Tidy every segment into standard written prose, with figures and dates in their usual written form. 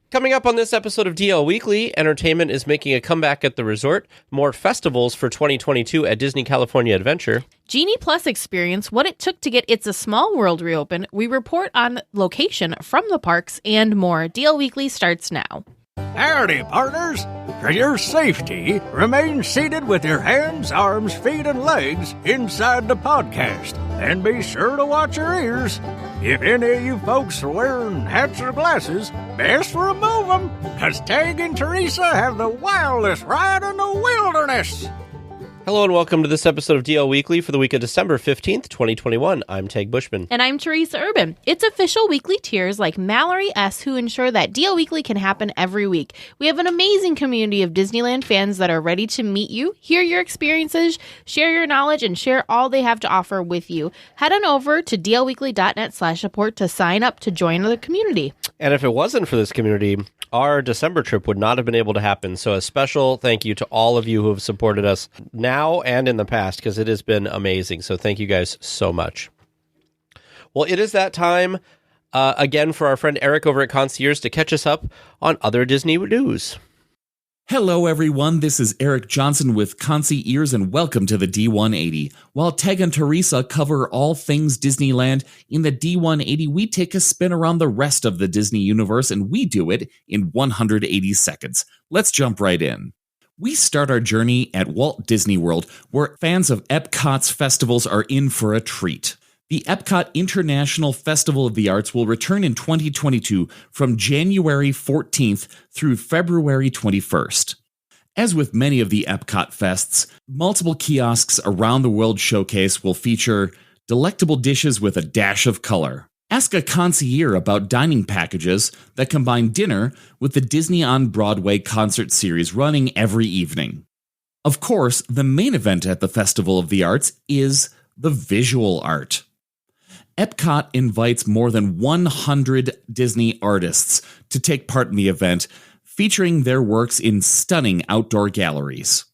Coming up on this episode of DL Weekly, entertainment is making a comeback at the resort, more festivals for 2022 at Disney California Adventure. Genie Plus experience, what it took to get It's a Small World reopened. We report on location from the parks and more. DL Weekly starts now. Howdy, partners! For your safety, remain seated with your hands, arms, feet, and legs inside the podcast. And be sure to watch your ears. If any of you folks are wearing hats or glasses, best remove them, because Tag and Teresa have the wildest ride in the wilderness. Hello and welcome to this episode of DL Weekly for the week of December 15th, 2021. I'm Tag Bushman. And I'm Teresa Urban. It's official weekly tiers like Mallory S. who ensure that DL Weekly can happen every week. We have an amazing community of Disneyland fans that are ready to meet you, hear your experiences, share your knowledge, and share all they have to offer with you. Head on over to dlweekly.net/support to sign up to join the community. And if it wasn't for this community, our December trip would not have been able to happen. So a special thank you to all of you who have supported us now and in the past, because it has been amazing. So thank you guys so much. Well, it is that time again for our friend Eric over at Concierge to catch us up on other Disney news. Hello, everyone. This is Eric Johnson with Concierge, and welcome to the D180. While Teg and Teresa cover all things Disneyland, in the D180, we take a spin around the rest of the Disney universe, and we do it in 180 seconds. Let's jump right in. We start our journey at Walt Disney World, where fans of Epcot's festivals are in for a treat. The Epcot International Festival of the Arts will return in 2022 from January 14th through February 21st. As with many of the Epcot fests, multiple kiosks around the World Showcase will feature delectable dishes with a dash of color. Ask a concierge about dining packages that combine dinner with the Disney on Broadway concert series running every evening. Of course, the main event at the Festival of the Arts is the visual art. Epcot invites more than 100 Disney artists to take part in the event, featuring their works in stunning outdoor galleries.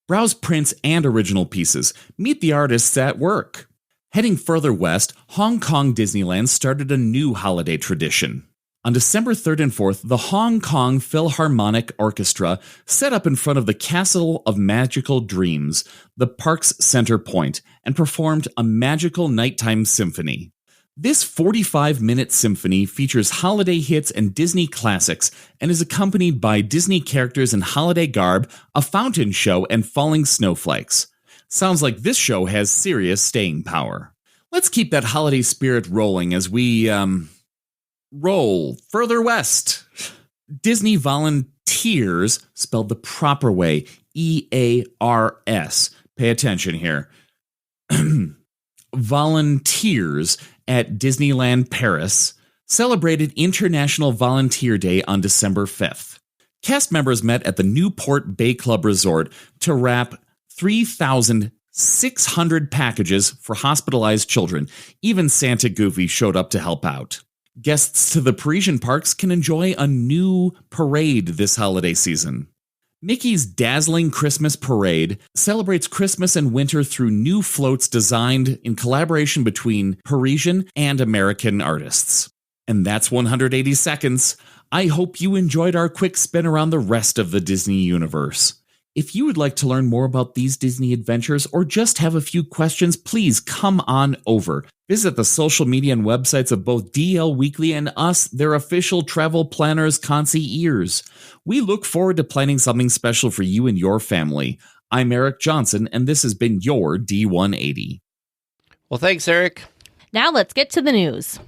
Browse prints and original pieces. Meet the artists at work. Heading further west, Hong Kong Disneyland started a new holiday tradition. On December 3rd and 4th, the Hong Kong Philharmonic Orchestra set up in front of the Castle of Magical Dreams, the park's center point, and performed a magical nighttime symphony. This 45-minute symphony features holiday hits and Disney classics and is accompanied by Disney characters in holiday garb, a fountain show, and falling snowflakes. Sounds like this show has serious staying power. Let's keep that holiday spirit rolling as we, roll further west. Disney Volunteers, spelled the proper way, E-A-R-S. Pay attention here. Volunteers at Disneyland Paris celebrated International Volunteer Day on December 5th. Cast members met at the Newport Bay Club Resort to wrap 3,600 packages for hospitalized children. Even Santa Goofy showed up to help out. Guests to the Parisian parks can enjoy a new parade this holiday season. Mickey's Dazzling Christmas Parade celebrates Christmas and winter through new floats designed in collaboration between Parisian and American artists. And that's 180 seconds. I hope you enjoyed our quick spin around the rest of the Disney universe. If you would like to learn more about these Disney adventures or just have a few questions, please come on over. Visit the social media and websites of both DL Weekly and us, their official travel planners, concierges. We look forward to planning something special for you and your family. I'm Eric Johnson, and this has been your D180. Well, thanks, Eric. Now let's get to the news.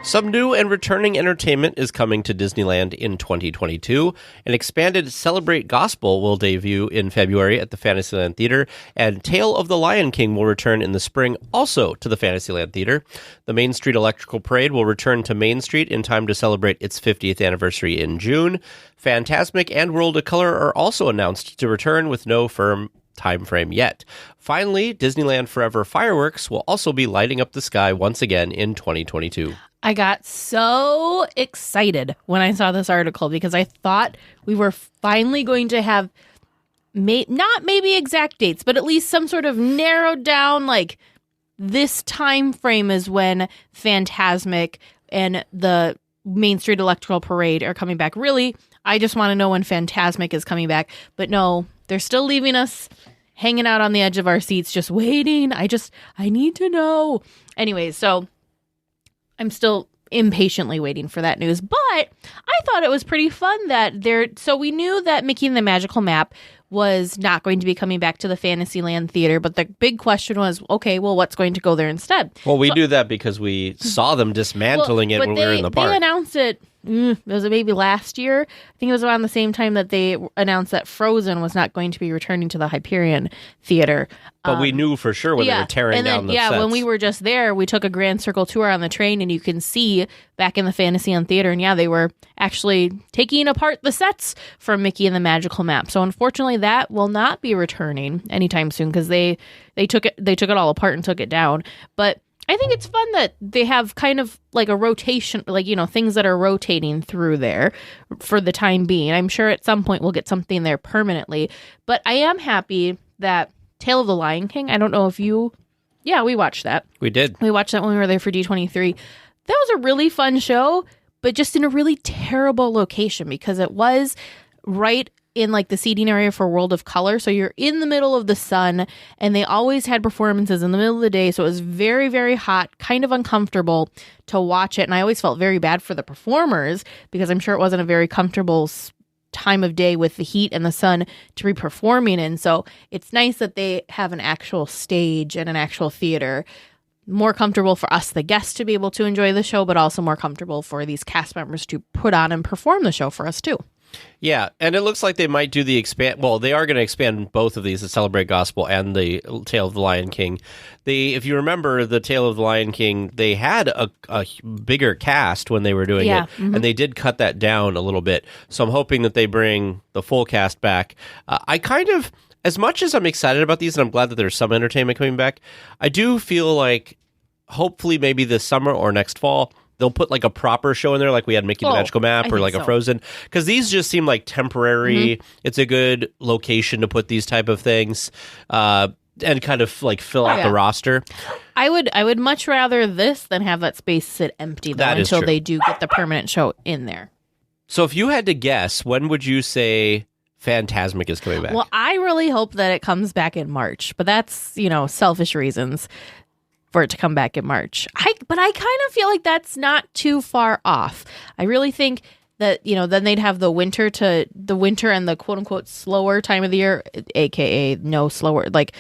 Some new and returning entertainment is coming to Disneyland in 2022. An expanded Celebrate Gospel will debut in February at the Fantasyland Theater, and Tale of the Lion King will return in the spring also to the Fantasyland Theater. The Main Street Electrical Parade will return to Main Street in time to celebrate its 50th anniversary in June. Fantasmic and World of Color are also announced to return with no firm time frame yet. Finally, Disneyland Forever fireworks will also be lighting up the sky once again in 2022. I got so excited when I saw this article because I thought we were finally going to have not maybe exact dates, but at least some sort of narrowed down, like, this time frame is when Phantasmic and the Main Street Electrical Parade are coming back. Really, I just want to know when Phantasmic is coming back. But no, they're still leaving us hanging out on the edge of our seats, just waiting. I need to know. Anyways, so I'm still impatiently waiting for that news. But I thought it was pretty fun that so we knew that Mickey and the Magical Map was not going to be coming back to the Fantasyland Theater, but the big question was, okay, well, what's going to go there instead? Well, we knew that because we saw them dismantling it when we were in the park. They announced it, was it maybe last year? I think it was around the same time that they announced that Frozen was not going to be returning to the Hyperion Theater. But we knew for sure when they were tearing down the sets. When we were just there, we took a Grand Circle tour on the train, and you can see back in the Fantasyland Theater, and they were actually taking apart the sets from Mickey and the Magical Map. So unfortunately, that will not be returning anytime soon because they took it all apart and took it down. But I think it's fun that they have kind of like a rotation, like, things that are rotating through there for the time being. I'm sure at some point we'll get something there permanently. But I am happy that Tale of the Lion King, I don't know if we watched that. We did. We watched that when we were there for D23. That was a really fun show, but just in a really terrible location because it was right in like the seating area for World of Color. So you're in the middle of the sun, and they always had performances in the middle of the day. So it was very, very hot, kind of uncomfortable to watch it. And I always felt very bad for the performers because I'm sure it wasn't a very comfortable time of day with the heat and the sun to be performing in. So it's nice that they have an actual stage and an actual theater. More comfortable for us, the guests, to be able to enjoy the show, but also more comfortable for these cast members to put on and perform the show for us too. Yeah, and it looks like they might do the expand. Well, they are going to expand both of these, the Celebrate Gospel and the Tale of the Lion King. If you remember the Tale of the Lion King, they had a bigger cast when they were doing it, and they did cut that down a little bit. So I'm hoping that they bring the full cast back. I kind of, as much as I'm excited about these, and I'm glad that there's some entertainment coming back, I do feel like hopefully maybe this summer or next fall, they'll put like a proper show in there, like we had Mickey the Magical Map or like a Frozen, because these just seem like temporary. It's a good location to put these type of things and kind of like fill out the roster. I would much rather this than have that space sit empty though, until they do get the permanent show in there. So if you had to guess, when would you say Phantasmic is coming back? Well, I really hope that it comes back in March, but that's, selfish reasons for it to come back in March. But I kind of feel like that's not too far off. I really think that, then they'd have the winter and the quote unquote slower time of the year, aka no slower, like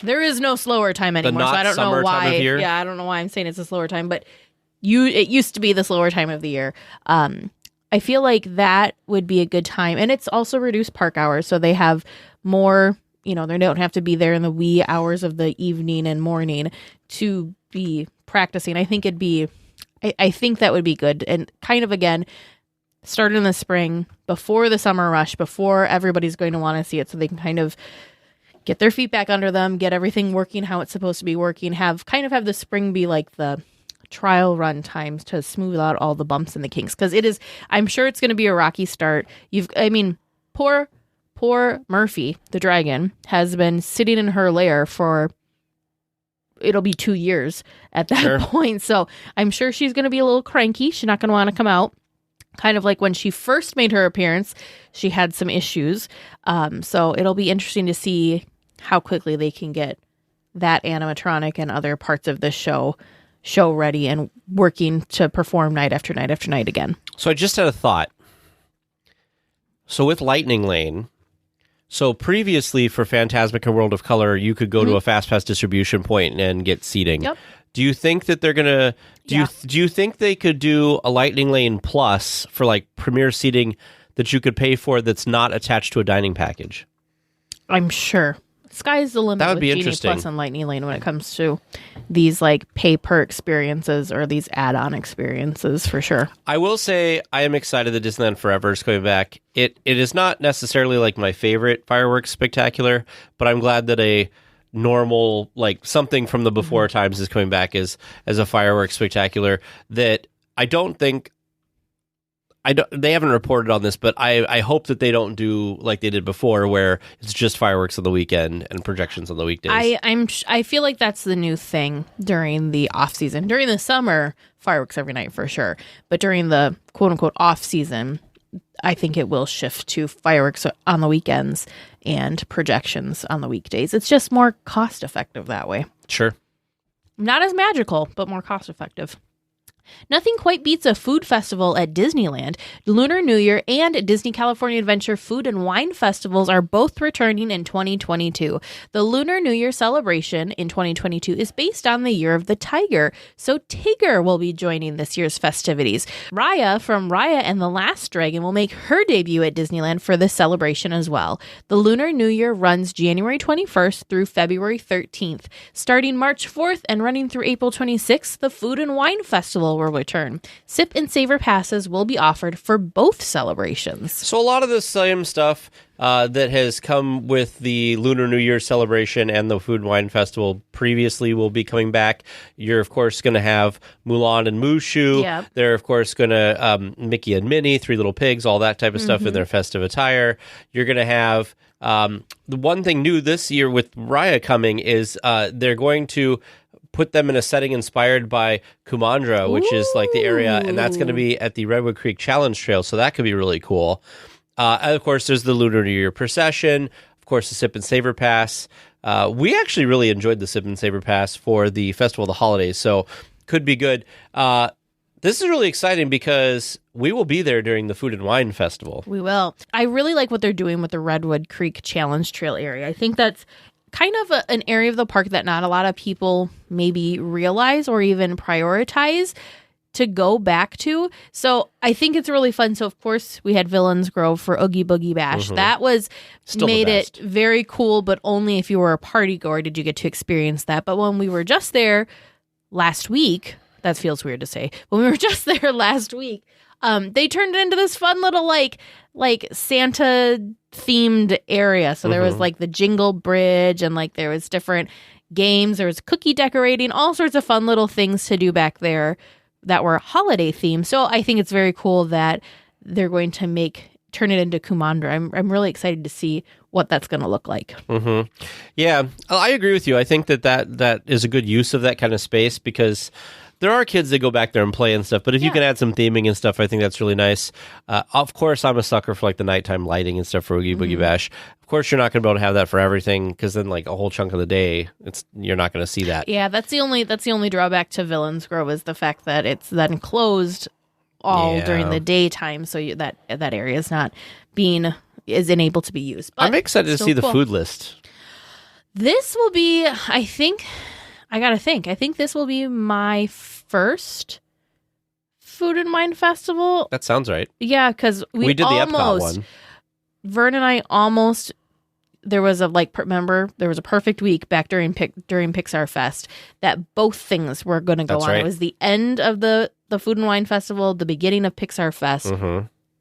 there is no slower time anymore. So I don't know why. Yeah, I don't know why I'm saying it's a slower time, but it used to be the slower time of the year. I feel like that would be a good time. And it's also reduced park hours. So they have more, they don't have to be there in the wee hours of the evening and morning to be practicing. I think I think that would be good. And kind of, again, start in the spring before the summer rush, before everybody's going to want to see it. So they can kind of get their feet back under them, get everything working how it's supposed to be working, have the spring be like the trial run times to smooth out all the bumps and the kinks. Because I'm sure it's going to be a rocky start. Poor Murphy, the dragon, has been sitting in her lair for, it'll be 2 years at that point. So I'm sure she's going to be a little cranky. She's not going to want to come out. Kind of like when she first made her appearance, she had some issues. So it'll be interesting to see how quickly they can get that animatronic and other parts of the show ready and working to perform night after night after night again. So I just had a thought. So with Lightning Lane, so previously for Phantasmic and World of Color, you could go to a FastPass distribution point and get seating. Yep. Do you think that they're gonna? Do you think they could do a Lightning Lane Plus for like premier seating that you could pay for that's not attached to a dining package? I'm sure. Sky's the limit. That would with be Genie interesting. Plus and Lightning Lane when it comes to these like pay per experiences or these add-on experiences for sure. I will say I am excited that Disneyland Forever is coming back. It is not necessarily like my favorite fireworks spectacular, but I'm glad that a normal, like something from the before times is coming back as a fireworks spectacular that I don't think they haven't reported on this, but I hope that they don't do like they did before, where it's just fireworks on the weekend and projections on the weekdays. I feel like that's the new thing during the off season. During the summer, fireworks every night for sure, but during the quote unquote off season, I think it will shift to fireworks on the weekends and projections on the weekdays. It's just more cost effective that way. Sure. Not as magical, but more cost effective. Nothing quite beats a food festival at Disneyland. Lunar New Year and Disney California Adventure Food and Wine Festivals are both returning in 2022. The Lunar New Year celebration in 2022 is based on the Year of the Tiger, so Tigger will be joining this year's festivities. Raya from Raya and the Last Dragon will make her debut at Disneyland for this celebration as well. The Lunar New Year runs January 21st through February 13th. Starting March 4th and running through April 26th, the Food and Wine Festival will return. Sip and Savor passes will be offered for both celebrations. So a lot of the same stuff that has come with the Lunar New Year celebration and the Food and Wine Festival previously will be coming back. You're, of course, going to have Mulan and Mushu. Yep. They're, of course, going to Mickey and Minnie, Three Little Pigs, all that type of stuff in their festive attire. You're going to have the one thing new this year with Raya coming is they're going to put them in a setting inspired by Kumandra, which is like the area, and that's going to be at the Redwood Creek Challenge Trail, so that could be really cool. And of course, there's the Lunar New Year procession, of course, the Sip and Savor Pass. We actually really enjoyed the Sip and Savor Pass for the Festival of the Holidays, so could be good. This is really exciting because we will be there during the Food and Wine Festival. We will. I really like what they're doing with the Redwood Creek Challenge Trail area. I think that's kind of an area of the park that not a lot of people maybe realize or even prioritize to go back to. So I think it's really fun. So of course we had Villains Grove for Oogie Boogie Bash. That was Still made the it best. very cool, but only if you were a party goer did you get to experience that. But when we were just there last week, that feels weird to say. When we were just there last week, they turned it into this fun little like Santa themed area. So there was like the Jingle Bridge and like there was different games. There was cookie decorating, all sorts of fun little things to do back there that were holiday themed. So I think it's very cool that they're going to turn it into Kumandra. I'm really excited to see what that's going to look like. Yeah, I agree with you. I think that is a good use of that kind of space because there are kids that go back there and play and stuff, but if you can add some theming and stuff, I think that's really nice. Of course, I'm a sucker for like the nighttime lighting and stuff for Oogie Boogie Bash. Of course, you're not going to be able to have that for everything because then like a whole chunk of the day, you're not going to see that. Yeah, that's the only drawback to Villains Grove is the fact that it's then closed all during the daytime, so that area is not unable to be used. But I'm excited to see the food list. This will be, I think this will be my first Food and Wine Festival. That sounds right. Yeah, because we did the Epcot one. Vern and I almost, there was a perfect week back during Pixar Fest that both things were going to go on. Right. It was the end of the Food and Wine Festival, the beginning of Pixar Fest.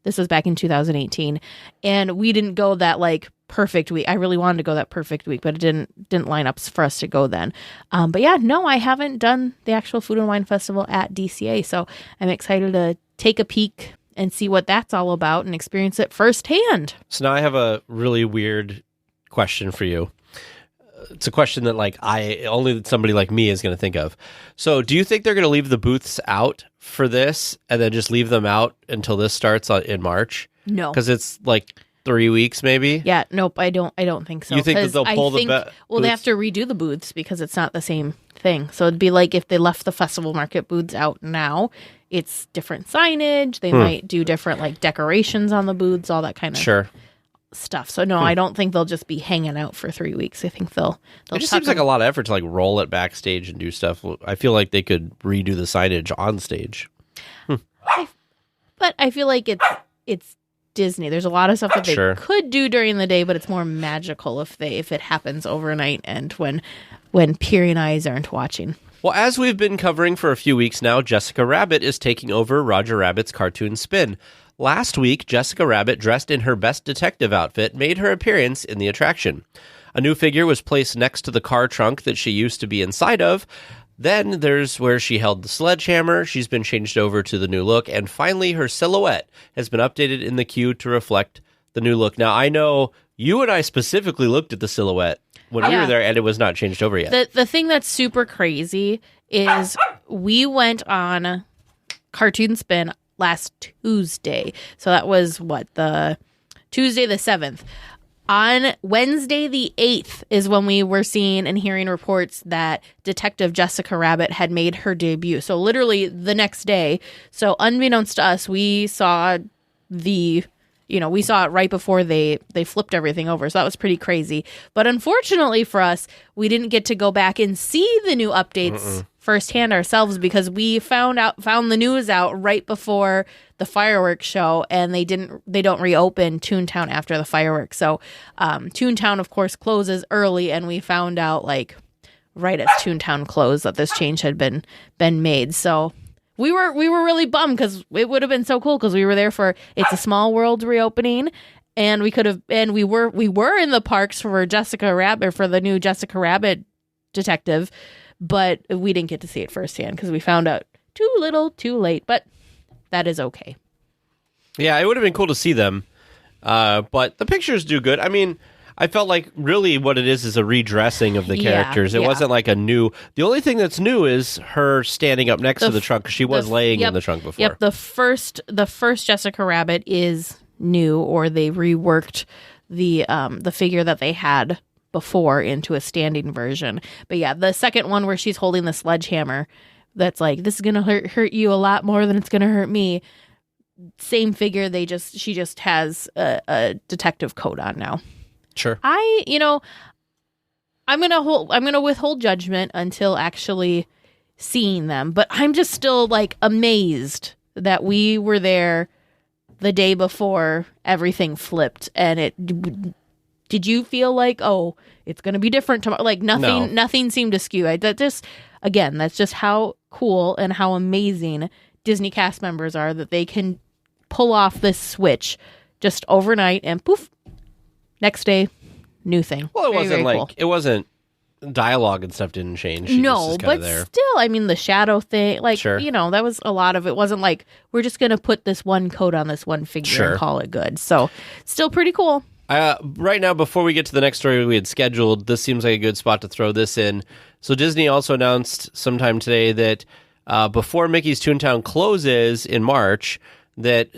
This was back in 2018, and we didn't go that like perfect week. I really wanted to go that perfect week, but it didn't line up for us to go then. But yeah, no, I haven't done the actual Food and Wine Festival at DCA, so I'm excited to take a peek and see what that's all about and experience it firsthand. So now I have a really weird question for you. It's a question that like only somebody like me is going to think of. So do you think they're going to leave the booths out for this and then just leave them out until this starts in March? No. Because it's like 3 weeks maybe? Yeah, nope, I don't think so. You think that they'll pull the well, they have booths? to redo the booths because it's not the same thing. So it'd be like if they left the festival market booths out now, it's different signage. They might do different like decorations on the booths, all that kind of stuff. So no, I don't think they'll just be hanging out for 3 weeks. I think they'll It just seems like a lot of effort to like roll it backstage and do stuff. I feel like they could redo the signage on stage. But I feel like it's Disney. There's a lot of stuff that they could do during the day, but it's more magical if it happens overnight and when peering eyes aren't watching. Well, as we've been covering for a few weeks now, Jessica Rabbit is taking over Roger Rabbit's cartoon spin. Last week, Jessica Rabbit, dressed in her best detective outfit, made her appearance in the attraction. A new figure was placed next to the car trunk that she used to be inside of. Then there's where she held the sledgehammer. She's been changed over to the new look. And finally, her silhouette has been updated in the queue to reflect the new look. Now, I know you and I specifically looked at the silhouette when we were there, and it was not changed over yet. The thing that's super crazy is we went on Cartoon Spin last Tuesday. So that was the Tuesday the 7th. On Wednesday the 8th is when we were seeing and hearing reports that Detective Jessica Rabbit had made her debut. So literally the next day. So unbeknownst to us, we saw we saw it right before they flipped everything over. So that was pretty crazy. But unfortunately for us, we didn't get to go back and see the new updates firsthand ourselves because we found the news out right before the fireworks show, and they don't reopen Toontown after the fireworks. So Toontown, of course, closes early, and we found out right as Toontown closed that this change had been made. So we were really bummed because it would have been so cool because we were there for It's a Small World reopening, and we were in the parks for Jessica Rabbit, for the new Jessica Rabbit detective, but we didn't get to see it firsthand because we found out too little, too late. But that is okay. Yeah, it would have been cool to see them, but the pictures do good. I mean, I felt like really what it is a redressing of the characters. It wasn't like a new... The only thing that's new is her standing up next to the trunk, because she was laying in the trunk before. Yep, the first Jessica Rabbit is new, or they reworked the figure that they had before into a standing version. But yeah, the second one where she's holding the sledgehammer, that's like, this is going to hurt you a lot more than it's going to hurt me. Same figure, she just has a detective coat on now. Sure. I'm gonna withhold judgment until actually seeing them, but I'm just still amazed that we were there the day before everything flipped. And did you feel like, oh, it's gonna be different tomorrow? Nothing seemed to skew. That's just how cool and how amazing Disney cast members are, that they can pull off this switch just overnight and poof. Next day, new thing. Well, Cool. It wasn't dialogue and stuff didn't change. No, but still, I mean, the shadow thing, sure. That was a lot of it. Wasn't like, we're just going to put this one coat on this one figure and call it good. So, still pretty cool. Right now, before we get to the next story we had scheduled, this seems like a good spot to throw this in. So, Disney also announced sometime today that before Mickey's Toontown closes in March, that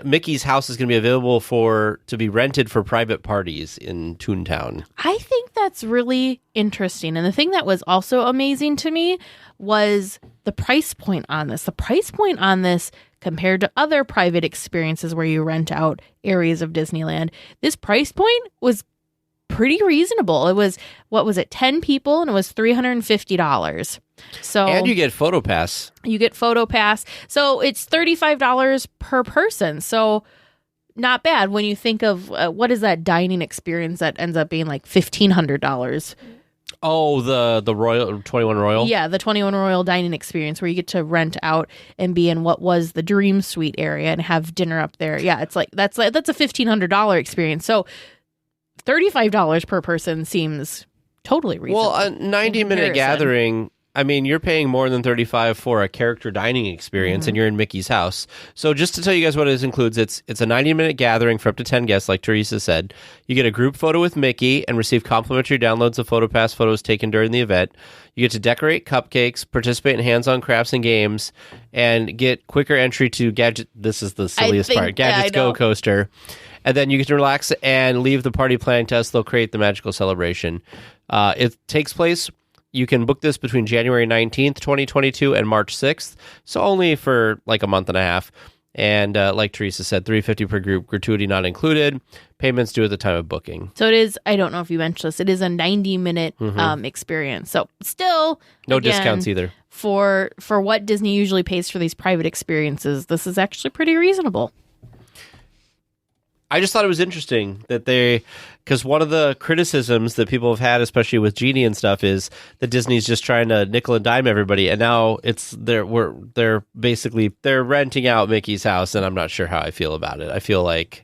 Mickey's house is gonna be available to be rented for private parties in Toontown. I think that's really interesting. And the thing that was also amazing to me was the price point on this. The price point on this compared to other private experiences where you rent out areas of Disneyland, this price point was pretty reasonable. It was, 10 people, and it was $350. So, and you get PhotoPass. So it's $35 per person. So not bad when you think of what is that dining experience that ends up being like $1,500. Oh, the Royal 21 Royal? Yeah, the 21 Royal dining experience where you get to rent out and be in what was the Dream Suite area and have dinner up there. Yeah, that's a $1,500 experience. So $35 per person seems totally reasonable. Well, a 90-minute gathering, I mean, you're paying more than $35 for a character dining experience, and you're in Mickey's house. So just to tell you guys what it includes, it's a 90-minute gathering for up to 10 guests, like Teresa said. You get a group photo with Mickey and receive complimentary downloads of PhotoPass photos taken during the event. You get to decorate cupcakes, participate in hands-on crafts and games, and get quicker entry to Gadget. This is the silliest part. Gadgets Go Coaster. And then you get to relax and leave the party planning to us. They'll create the magical celebration. It takes place. You can book this between January 19th, 2022 and March 6th. So only for like a month and a half. And like Teresa said, $350 per group, gratuity not included. Payments due at the time of booking. So it is, I don't know if you mentioned this, it is a 90-minute experience. So still, no discounts either. For what Disney usually pays for these private experiences, this is actually pretty reasonable. I just thought it was interesting that because one of the criticisms that people have had, especially with Genie and stuff, is that Disney's just trying to nickel and dime everybody, and now they're renting out Mickey's house, and I'm not sure how I feel about it. I feel like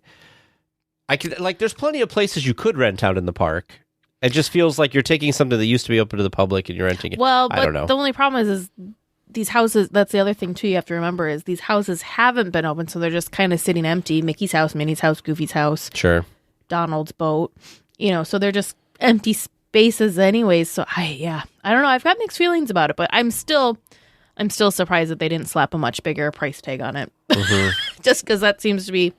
there's plenty of places you could rent out in the park, It just feels like you're taking something that used to be open to the public and you're renting it. Well, I don't know. The only problem is these houses, that's the other thing too you have to remember, is these houses haven't been open, so they're just kind of sitting empty. Mickey's house, Minnie's house, Goofy's house, Sure. Donald's boat, so they're just empty spaces anyways. So I don't know. I've got mixed feelings about it, but I'm still surprised that they didn't slap a much bigger price tag on it. Just because that seems to be,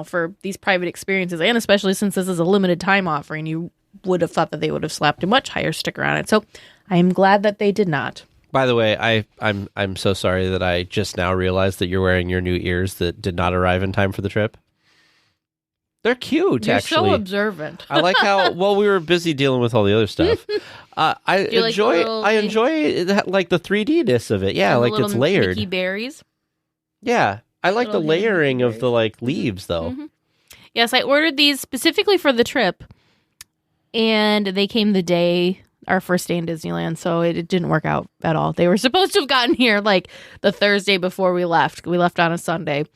for these private experiences, and especially since this is a limited time offering, you would have thought that they would have slapped a much higher sticker on it. So I am glad that they did not. By the way, I'm so sorry that I just now realized that you're wearing your new ears that did not arrive in time for the trip. They're cute, You're actually. so observant. I like how we were busy dealing with all the other stuff. I enjoy that, like the 3D-ness of it. Yeah, like it's layered. Mickey berries. Yeah, I like the Little layering hidden of the leaves though. Mm-hmm. Yes, I ordered these specifically for the trip, and they came the day our first day in Disneyland, so it didn't work out at all. They were supposed to have gotten here like the Thursday before we left. We left on a Sunday,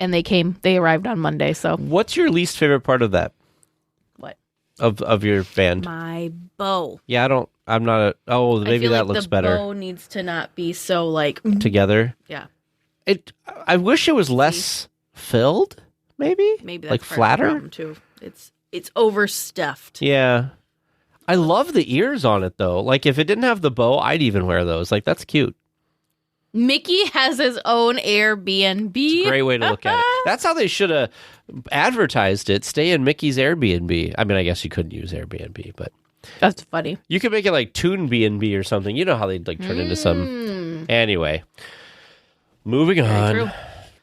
and they arrived on Monday. So, what's your least favorite part of that? What? Of your band? My bow. Yeah, I'm not a. Oh, maybe that looks better. The bow needs to not be so together. Yeah. I wish it was less filled. Maybe that's like part of the flatter problem, too. It's overstuffed. Yeah. I love the ears on it though. Like if it didn't have the bow, I'd even wear those. Like that's cute. Mickey has his own Airbnb. It's a great way to look at it. That's how they should have advertised it. Stay in Mickey's Airbnb. I mean, I guess you couldn't use Airbnb, but that's funny. You could make it like Toon B&B or something. You know how they'd turn into some. Anyway, moving on. True.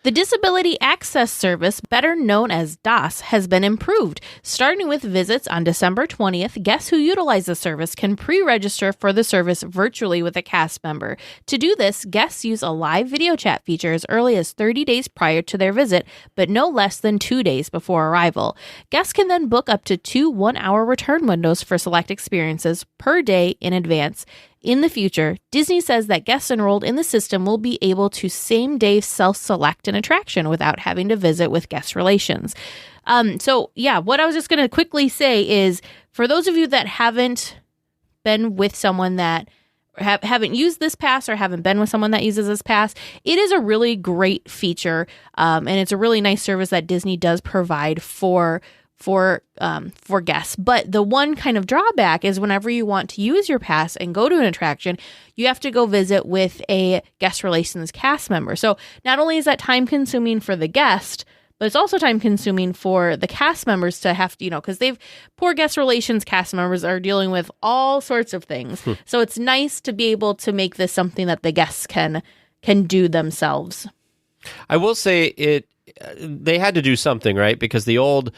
The Disability Access Service, better known as DAS, has been improved. Starting with visits on December 20th, guests who utilize the service can pre-register for the service virtually with a cast member. To do this, guests use a live video chat feature as early as 30 days prior to their visit, but no less than 2 days before arrival. Guests can then book up to 2 one-hour return windows for select experiences per day in advance. In the future, Disney says that guests enrolled in the system will be able to same-day self-select an attraction without having to visit with guest relations. What I was just going to quickly say is, for those of you that haven't been with someone that haven't used this pass or haven't been with someone that uses this pass, it is a really great feature, and it's a really nice service that Disney does provide for guests. But the one kind of drawback is whenever you want to use your pass and go to an attraction, you have to go visit with a guest relations cast member. So not only is that time consuming for the guest, but it's also time consuming for the cast members to have to, because poor guest relations cast members are dealing with all sorts of things. So it's nice to be able to make this something that the guests can do themselves. I will say they had to do something, right? Because the old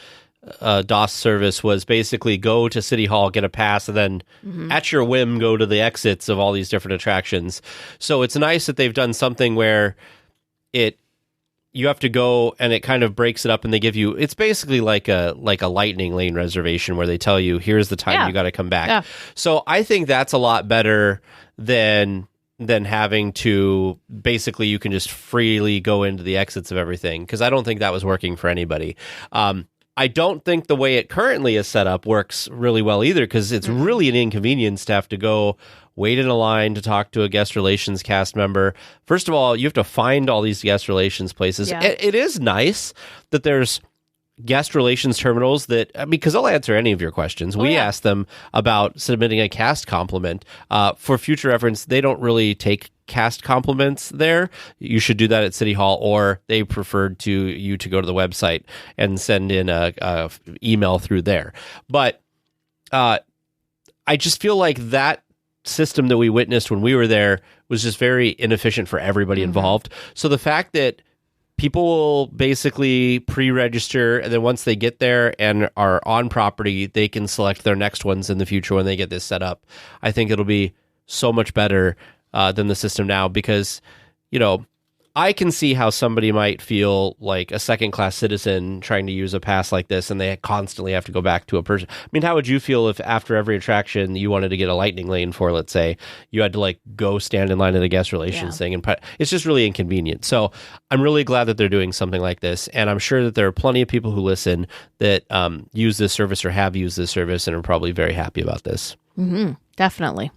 DOS service was basically go to City Hall, get a pass, and then at your whim go to the exits of all these different attractions. So it's nice that they've done something where you have to go and it kind of breaks it up, and they give you, it's basically like a lightning lane reservation where they tell you here's the time you got to come back. Yeah. So I think that's a lot better than having to basically you can just freely go into the exits of everything, because I don't think that was working for anybody. I don't think the way it currently is set up works really well either, because it's really an inconvenience to have to go wait in a line to talk to a guest relations cast member. First of all, you have to find all these guest relations places. Yeah. It is nice that there's guest relations terminals because they'll answer any of your questions. We asked them about submitting a cast compliment. For future reference, they don't really take cast compliments there. You should do that at City Hall, or they preferred you to go to the website and send in a email through there. But I just feel like that system that we witnessed when we were there was just very inefficient for everybody involved. So the fact that people will basically pre-register, and then once they get there and are on property, they can select their next ones in the future when they get this set up. I think it'll be so much better than the system now, because, I can see how somebody might feel like a second-class citizen trying to use a pass like this, and they constantly have to go back to a person. I mean, how would you feel if after every attraction you wanted to get a lightning lane for, let's say, you had to like go stand in line at a guest relations thing, and it's just really inconvenient. So I'm really glad that they're doing something like this, and I'm sure that there are plenty of people who listen that use this service or have used this service and are probably very happy about this. Mm-hmm. Definitely.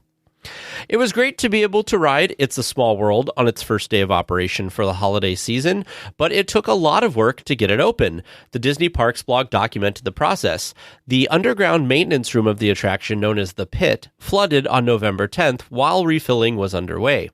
It was great to be able to ride It's a Small World on its first day of operation for the holiday season, but it took a lot of work to get it open. The Disney Parks blog documented the process. The underground maintenance room of the attraction, known as the Pit, flooded on November 10th while refilling was underway.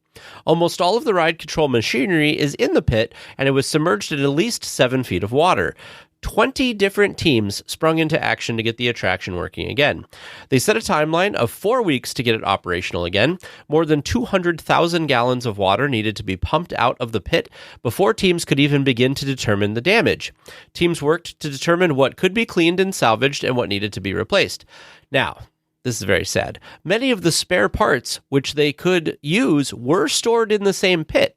Almost all of the ride control machinery is in the pit, and it was submerged in at least 7 feet of water. 20 different teams sprung into action to get the attraction working again. They set a timeline of 4 weeks to get it operational again. More than 200,000 gallons of water needed to be pumped out of the pit before teams could even begin to determine the damage. Teams worked to determine what could be cleaned and salvaged and what needed to be replaced. Now, this is very sad. Many of the spare parts which they could use were stored in the same pit.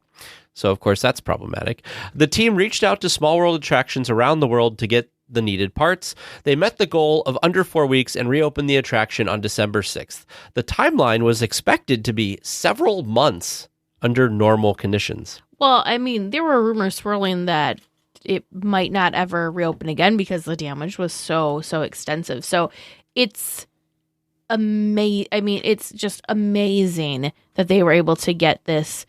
So, of course, that's problematic. The team reached out to Small World attractions around the world to get the needed parts. They met the goal of under 4 weeks and reopened the attraction on December 6th. The timeline was expected to be several months under normal conditions. Well, I mean, there were rumors swirling that it might not ever reopen again because the damage was so extensive. So it's amazing. I mean, it's just amazing that they were able to get this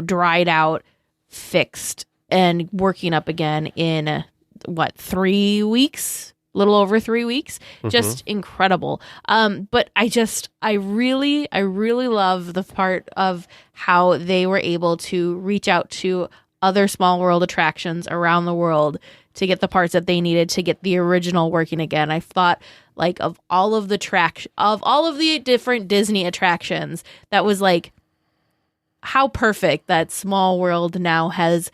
dried out, fixed, and working up again in 3 weeks? A little over 3 weeks. Mm-hmm. Just incredible. But I really love the part of how they were able to reach out to other Small World attractions around the world to get the parts that they needed to get the original working again. I thought, like, of all of the different Disney attractions, that was like, how perfect that Small World now has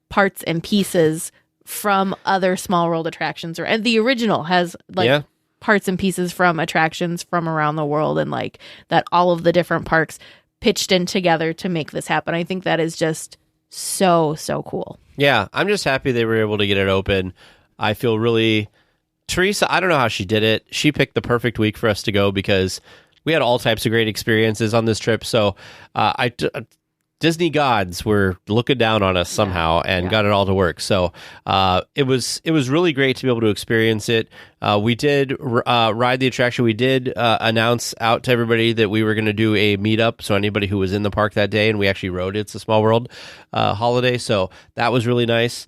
parts and pieces from other Small World attractions, and the original has parts and pieces from attractions from around the world, and like that all of the different parks pitched in together to make this happen. I think that is just so cool. Yeah, I'm just happy they were able to get it open. I feel really... Teresa, I don't know how she did it. She picked the perfect week for us to go because we had all types of great experiences on this trip. So Disney gods were looking down on us somehow and got it all to work. So it was really great to be able to experience it. We did ride the attraction. We did announce out to everybody that we were going to do a meetup. So anybody who was in the park that day, and we actually rode It's a Small World holiday. So that was really nice.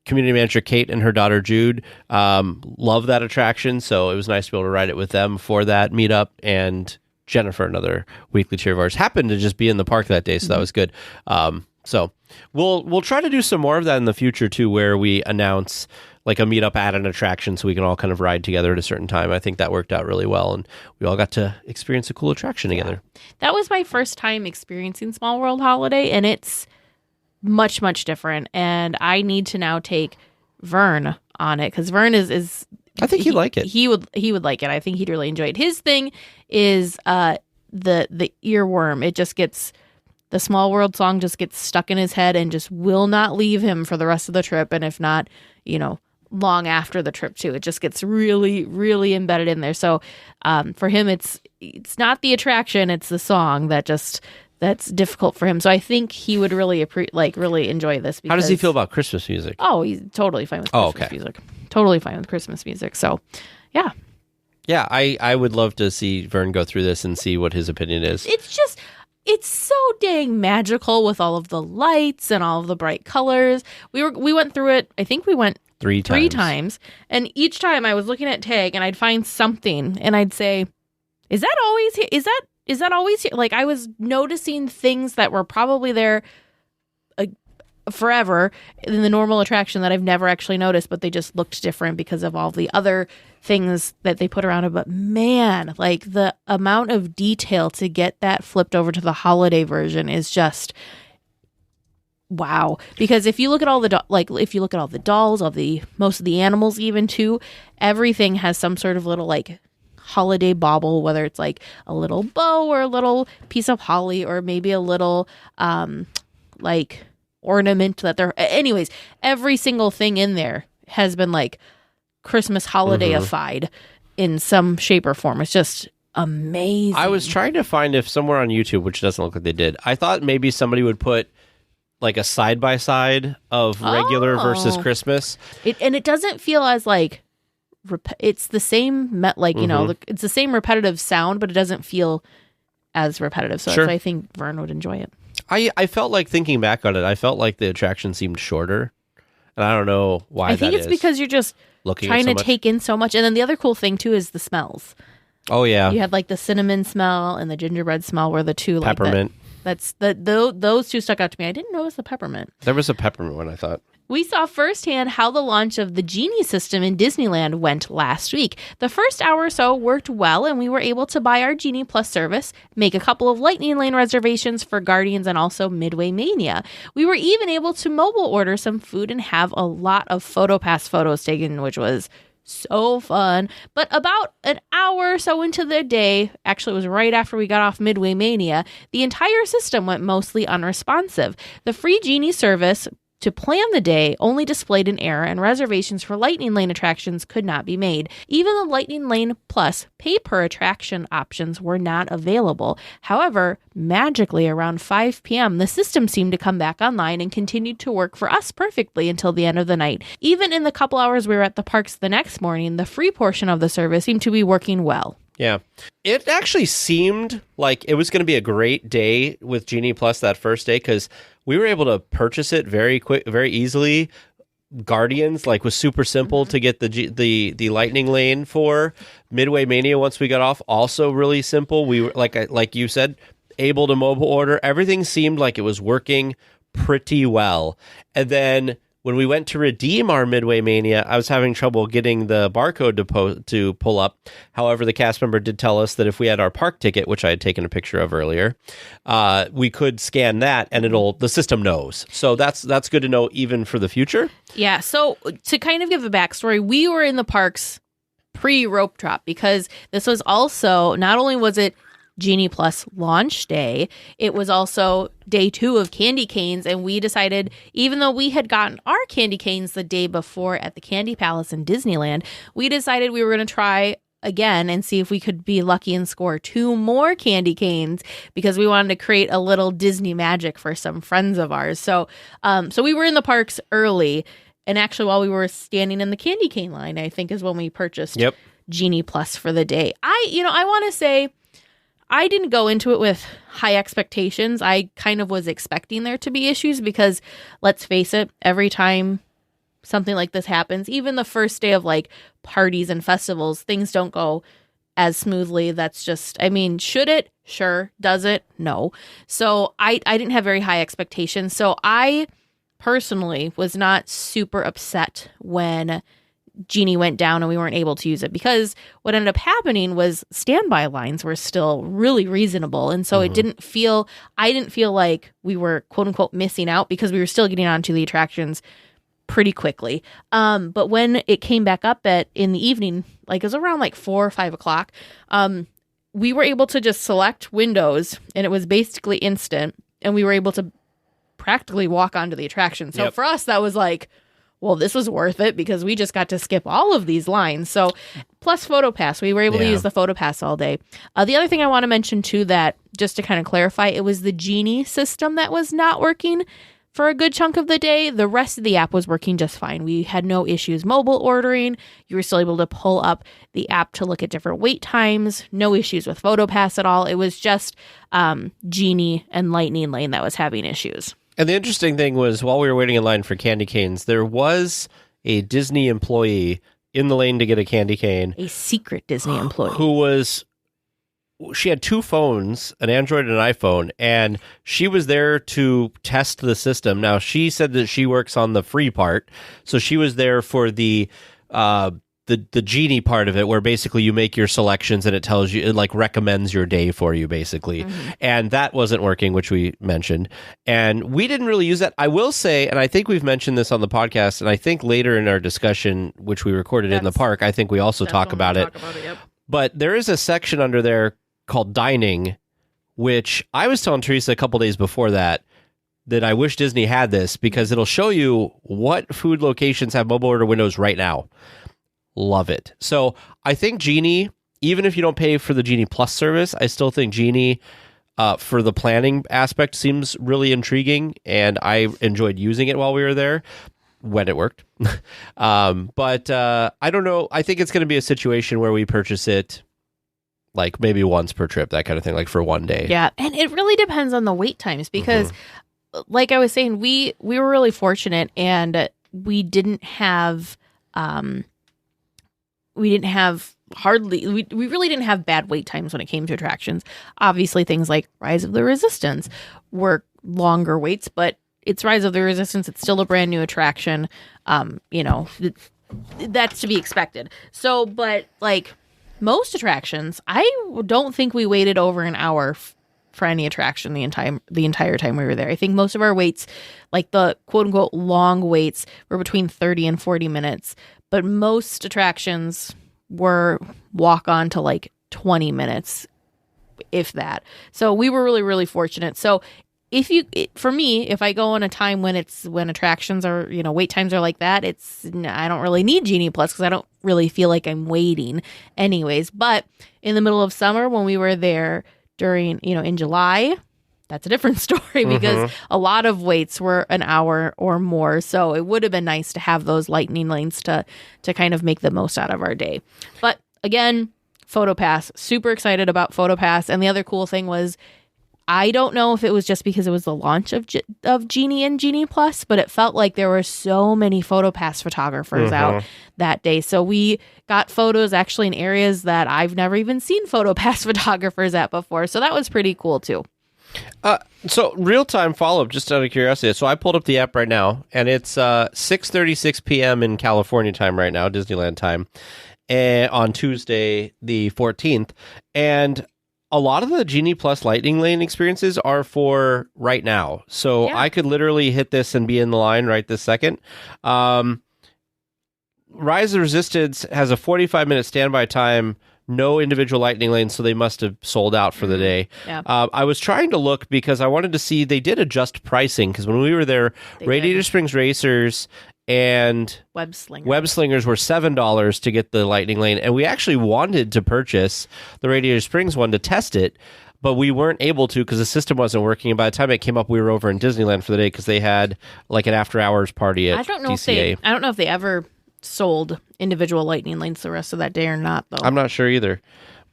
Community manager Kate and her daughter Jude love that attraction, so it was nice to be able to ride it with them for that meetup. And Jennifer, another weekly cheer of ours, happened to just be in the park that day, so that was good. So we'll try to do some more of that in the future too, where we announce like a meetup at an attraction so we can all kind of ride together at a certain time. I think that worked out really well, and we all got to experience a cool attraction together. That was my first time experiencing Small World Holiday, and it's much different, and I need to now take Vern on it because Vern is I think he'd like it. He would like it. I think he'd really enjoy it. His thing is the earworm. It just gets, the Small World song just gets stuck in his head and just will not leave him for the rest of the trip, and if not, long after the trip too. It just gets really embedded in there. So for him, it's not the attraction, it's the song that's difficult for him. So I think he would really really enjoy this. How does he feel about Christmas music? Oh, he's totally fine with Christmas music. Totally fine with Christmas music. So, yeah. Yeah, I would love to see Vern go through this and see what his opinion is. It's so dang magical with all of the lights and all of the bright colors. We went through it. I think we went three times. And each time I was looking at tag and I'd find something and I'd say, is that always here? Is that always here? Like, I was noticing things that were probably there forever in the normal attraction that I've never actually noticed, but they just looked different because of all the other things that they put around it. But man, like the amount of detail to get that flipped over to the holiday version is just wow. Because if you look at all the if you look at all the dolls, most of the animals even too, everything has some sort of little like holiday bauble, whether it's like a little bow or a little piece of holly or maybe a little like ornament that they're anyways, every single thing in there has been like Christmas holiday-ified in some shape or form. It's just amazing. I was trying to find if somewhere on YouTube, which doesn't look like they did, I thought maybe somebody would put like a side-by-side of regular versus Christmas. It doesn't feel as like it's the same you know, it's the same repetitive sound, but it doesn't feel as repetitive. So that's why I think Vern would enjoy it. I felt like, thinking back on it, I felt like the attraction seemed shorter. And I don't know why that is. I think it's because you're just trying to take in so much. And then the other cool thing, too, is the smells. Oh, yeah. You had like the cinnamon smell and the gingerbread smell were the two. Peppermint. Those two stuck out to me. I didn't notice the peppermint. There was a peppermint one, I thought. We saw firsthand how the launch of the Genie system in Disneyland went last week. The first hour or so worked well, and we were able to buy our Genie Plus service, make a couple of Lightning Lane reservations for Guardians and also Midway Mania. We were even able to mobile order some food and have a lot of PhotoPass photos taken, which was so fun. But about an hour or so into the day, actually it was right after we got off Midway Mania, the entire system went mostly unresponsive. The free Genie service to plan the day only displayed an error, and reservations for Lightning Lane attractions could not be made. Even the Lightning Lane Plus pay per attraction options were not available. However, magically around 5 p.m., the system seemed to come back online and continued to work for us perfectly until the end of the night. Even in the couple hours we were at the parks the next morning, the free portion of the service seemed to be working well. Yeah. It actually seemed like it was going to be a great day with Genie Plus that first day, because we were able to purchase it very quick, very easily. Guardians was super simple to get the Lightning Lane for. Midway Mania, once we got off, also really simple. We were like you said, able to mobile order. Everything seemed like it was working pretty well. And then when we went to redeem our Midway Mania, I was having trouble getting the barcode to pull up. However, the cast member did tell us that if we had our park ticket, which I had taken a picture of earlier, we could scan that and the system knows. So that's good to know even for the future. Yeah. So to kind of give a backstory, we were in the parks pre-rope drop, because this was also, not only was it Genie Plus launch day, it was also day 2 of candy canes, and we decided, even though we had gotten our candy canes the day before at the Candy Palace in Disneyland, we decided we were going to try again and see if we could be lucky and score 2 more candy canes, because we wanted to create a little Disney magic for some friends of ours. So we were in the parks early, and actually while we were standing in the candy cane line, I think is when we purchased Genie Plus for the day. I want to say, I didn't go into it with high expectations. I kind of was expecting there to be issues, because let's face it, every time something like this happens, even the first day of parties and festivals, things don't go as smoothly. That's just, should it? Sure. Does it? No. So I didn't have very high expectations. So I personally was not super upset when Genie went down and we weren't able to use it, because what ended up happening was standby lines were still really reasonable. And so I didn't feel like we were quote unquote missing out, because we were still getting onto the attractions pretty quickly. But when it came back up in the evening, it was around 4 or 5 o'clock, we were able to just select windows, and it was basically instant, and we were able to practically walk onto the attraction. So for us, that was well, this was worth it, because we just got to skip all of these lines. So, plus PhotoPass, we were able to use the PhotoPass all day. The other thing I want to mention too, that just to kind of clarify, it was the Genie system that was not working for a good chunk of the day. The rest of the app was working just fine. We had no issues mobile ordering. You were still able to pull up the app to look at different wait times. No issues with PhotoPass at all. It was just Genie and Lightning Lane that was having issues. And the interesting thing was, while we were waiting in line for candy canes, there was a Disney employee in the lane to get a candy cane. A secret Disney employee. She had 2 phones, an Android and an iPhone, and she was there to test the system. Now, she said that she works on the free part, so she was there for the Genie part of it, where basically you make your selections and it tells you, it recommends your day for you, basically. And that wasn't working, which we mentioned. And we didn't really use that. I will say, and I think we've mentioned this on the podcast, and I think later in our discussion, which we recorded in the park, I think we also talk about it. But there is a section under there called dining, which I was telling Teresa a couple days before that that I wish Disney had this, because it'll show you what food locations have mobile order windows right now. Love it. So I think Genie, even if you don't pay for the Genie Plus service, I still think Genie, for the planning aspect, seems really intriguing, and I enjoyed using it while we were there when it worked. But I don't know. I think it's going to be a situation where we purchase it like maybe once per trip, that kind of thing, like for one day. Yeah, and it really depends on the wait times, because like I was saying, we were really fortunate, and we didn't have hardly we really didn't have bad wait times when it came to attractions. Obviously things like Rise of the Resistance were longer waits, but it's Rise of the Resistance, it's still a brand new attraction. That's to be expected. So, but like most attractions, I don't think we waited over an hour for any attraction the entire time we were there. I think most of our waits, like the quote unquote long waits, were between 30 and 40 minutes, but most attractions were walk on to like 20 minutes, if that. So we were really, really fortunate. So for me, if I go on a time when attractions are, wait times are like that, I don't really need Genie Plus, because I don't really feel like I'm waiting anyways. But in the middle of summer, when we were there during, in July, that's a different story, because a lot of waits were an hour or more. So it would have been nice to have those lightning lanes to kind of make the most out of our day. But again, PhotoPass, super excited about PhotoPass. And the other cool thing was, I don't know if it was just because it was the launch of Genie and Genie Plus, but it felt like there were so many PhotoPass photographers out that day. So we got photos actually in areas that I've never even seen PhotoPass photographers at before. So that was pretty cool too. So real-time follow-up, just out of curiosity. So I pulled up the app right now, and it's 6:36 p.m. in California time right now, Disneyland time, on Tuesday the 14th. And a lot of the Genie Plus Lightning Lane experiences are for right now. So I could literally hit this and be in the line right this second. Rise of the Resistance has a 45-minute standby time, no individual lightning lanes, so they must have sold out for the day. Yeah. I was trying to look because I wanted to see, they did adjust pricing, because when we were there, Radiator Springs Racers and Web Slingers were $7 to get the lightning lane, and we actually wanted to purchase the Radiator Springs one to test it, but we weren't able to because the system wasn't working. And by the time it came up, we were over in Disneyland for the day, because they had like an after-hours party at DCA. I don't know if they ever sold individual lightning lanes the rest of that day or not, though. I'm not sure either.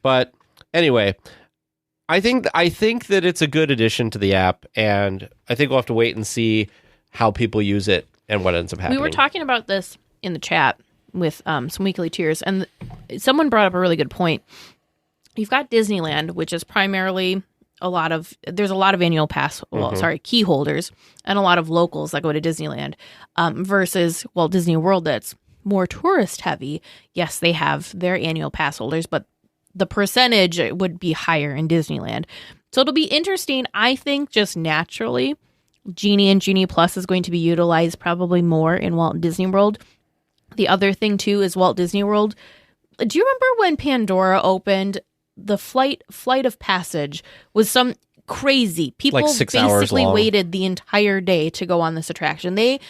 But anyway, I think that it's a good addition to the app, and I think we'll have to wait and see how people use it and what ends up happening. We were talking about this in the chat with some weekly tiers, and someone brought up a really good point. You've got Disneyland, which is primarily there's a lot of annual pass, key holders, and a lot of locals that go to Disneyland, versus Walt Disney World, that's more tourist heavy. Yes, they have their annual pass holders, but the percentage would be higher in Disneyland. So it'll be interesting. I think just naturally, Genie and Genie Plus is going to be utilized probably more in Walt Disney World. The other thing too is Walt Disney World. Do you remember when Pandora opened? The flight of passage was some crazy. People like 6 hours basically long. Waited the entire day to go on this attraction. They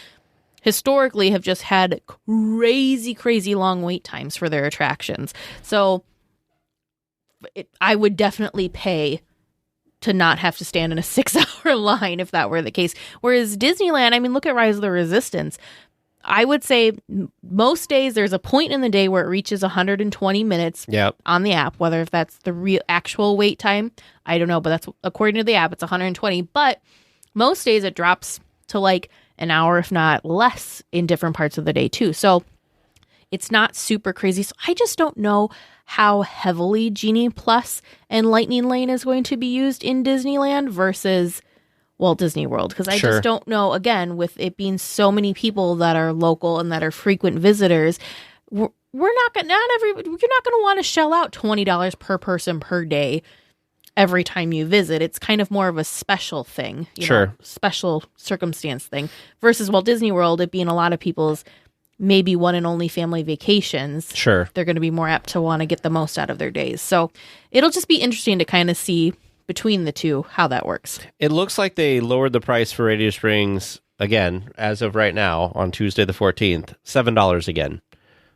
historically have just had crazy long wait times for their attractions. So I would definitely pay to not have to stand in a 6-hour line if that were the case. Whereas Disneyland, I mean, look at Rise of the Resistance. I would say most days there's a point in the day where it reaches 120 minutes on the app, whether if that's the real actual wait time, I don't know, but that's according to the app, it's 120. But most days it drops to like an hour, if not less, in different parts of the day too. So it's not super crazy. So I just don't know how heavily Genie Plus and Lightning Lane is going to be used in Disneyland versus Walt Disney World, because I just don't know, again, with it being so many people that are local and that are frequent visitors, you're not going to want to shell out $20 per person per day every time you visit. It's kind of more of a special thing, special circumstance thing, versus Walt Disney World, it being a lot of people's maybe one and only family vacations. They're going to be more apt to want to get the most out of their days. So it'll just be interesting to kind of see between the two how that works. It looks like they lowered the price for Radiator Springs again, as of right now, on Tuesday the 14th, $7 again.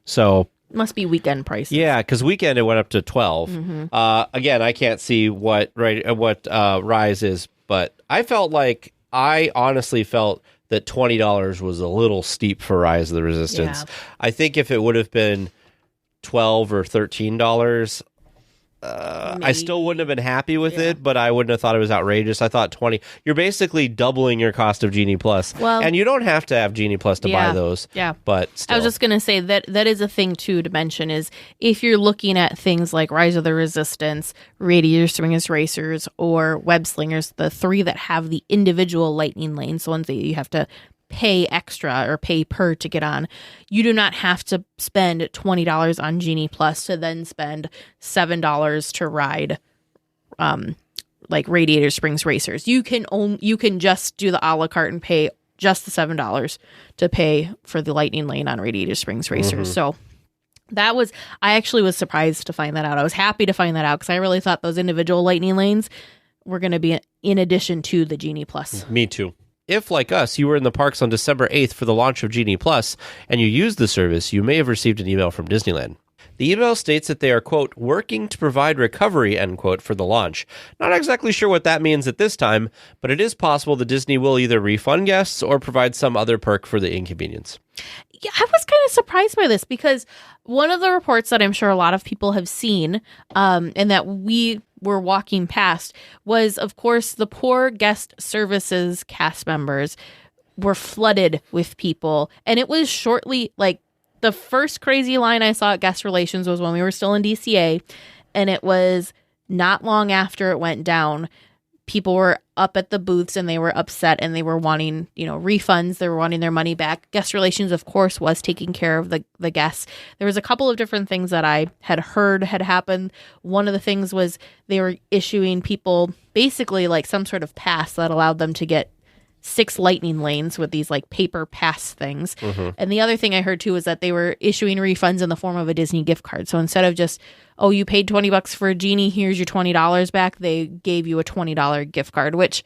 So Must be weekend prices. yeah, because weekend it went up to 12. Again, I can't see what Rise is, but I honestly felt that $20 was a little steep for Rise of the Resistance. Yeah. I think if it would have been $12 or $13, I still wouldn't have been happy with it, but I wouldn't have thought it was outrageous. I thought 20. You're basically doubling your cost of Genie Plus. Well, and you don't have to have Genie Plus to buy those. Yeah. But still. I was just going to say that is a thing, too, to mention is if you're looking at things like Rise of the Resistance, Radiator Springs Racers, or Web Slingers, the three that have the individual lightning lanes, the ones that you have to pay extra or pay per to get on, you do not have to spend $20 on Genie Plus to then spend $7 to ride like Radiator Springs Racers. You can just do the a la carte and pay just the $7 to pay for the lightning lane on Radiator Springs Racers. So I actually was surprised to find that out. I was happy to find that out because I really thought those individual lightning lanes were going to be in addition to the Genie Plus. Me too. If, like us, you were in the parks on December 8th for the launch of Genie Plus and you used the service, you may have received an email from Disneyland. The email states that they are, quote, working to provide recovery, end quote, for the launch. Not exactly sure what that means at this time, but it is possible that Disney will either refund guests or provide some other perk for the inconvenience. Yeah, I was kind of surprised by this because one of the reports that I'm sure a lot of people have seen and that we were walking past was, of course, the poor guest services cast members were flooded with people. And it was shortly, like, the first crazy line I saw at guest relations was when we were still in DCA. And it was not long after it went down. People were up at the booths and they were upset and they were wanting, refunds. They were wanting their money back. Guest relations, of course, was taking care of the guests. There was a couple of different things that I had heard had happened. One of the things was they were issuing people basically like some sort of pass that allowed them to get 6 lightning lanes with these like paper pass things. And the other thing I heard too was that they were issuing refunds in the form of a Disney gift card. So instead of just, oh, you paid $20 for a Genie, here's your $20 back, they gave you a $20 gift card, which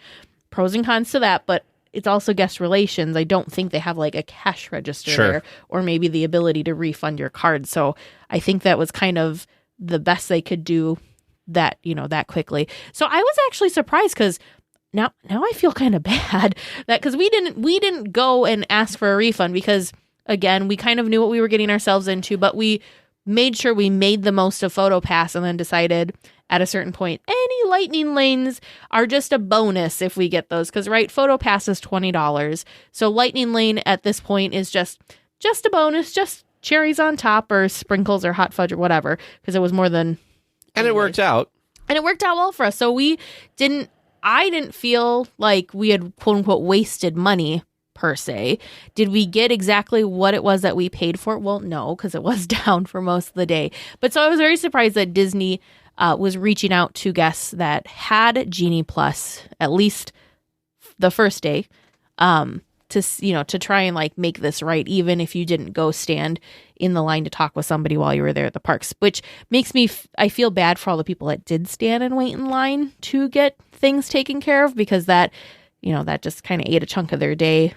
pros and cons to that, but it's also guest relations. I don't think they have like a cash register there, or maybe the ability to refund your card. So I think that was kind of the best they could do that, that quickly. So I was actually surprised because Now I feel kind of bad that because we didn't go and ask for a refund because, again, we kind of knew what we were getting ourselves into, but we made sure we made the most of PhotoPass and then decided at a certain point any lightning lanes are just a bonus if we get those because, right, PhotoPass is $20. So lightning lane at this point is just a bonus, just cherries on top or sprinkles or hot fudge or whatever because it was more than... And it worked out. And it worked out well for us. So I didn't feel like we had, quote unquote, wasted money per se. Did we get exactly what it was that we paid for? Well, no, because it was down for most of the day. But so I was very surprised that Disney was reaching out to guests that had Genie Plus, at least the first day, to try and like make this right, even if you didn't go stand in the line to talk with somebody while you were there at the parks, which makes me, I feel bad for all the people that did stand and wait in line to get things taken care of because that just kind of ate a chunk of their day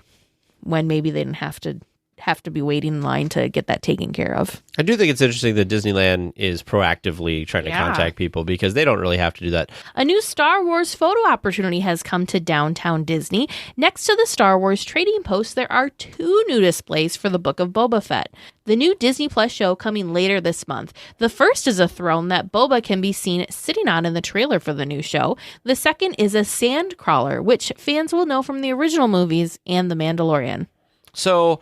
when maybe they didn't have to be waiting in line to get that taken care of. I do think it's interesting that Disneyland is proactively trying to contact people because they don't really have to do that. A new Star Wars photo opportunity has come to downtown Disney. Next to the Star Wars Trading Post, there are 2 new displays for the Book of Boba Fett. The new Disney Plus show coming later this month. The first is a throne that Boba can be seen sitting on in the trailer for the new show. The second is a sand crawler, which fans will know from the original movies and The Mandalorian. So...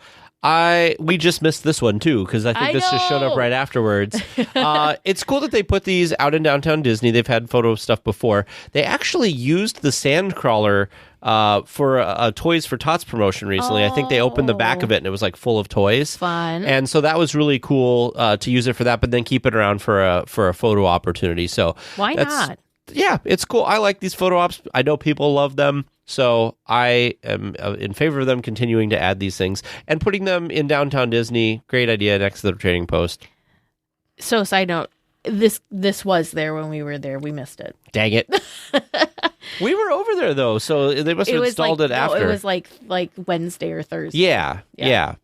we just missed this one too because I think this just showed up right afterwards. It's cool that they put these out in downtown Disney. They've had photo stuff before. They actually used the sand crawler for a Toys for Tots promotion recently. I think they opened the back of it and it was like full of toys. Fun. And so that was really cool to use it for that, but then keep it around for a photo opportunity. So why not? Yeah, it's cool. I like these photo ops. I know people love them. So I am in favor of them continuing to add these things and putting them in downtown Disney. Great idea next to the Trading Post. So, side note, This was there when we were there. We missed it. Dang it. We were over there, though, so they must have installed it after. No, it was like Wednesday or Thursday. Yeah. Yeah,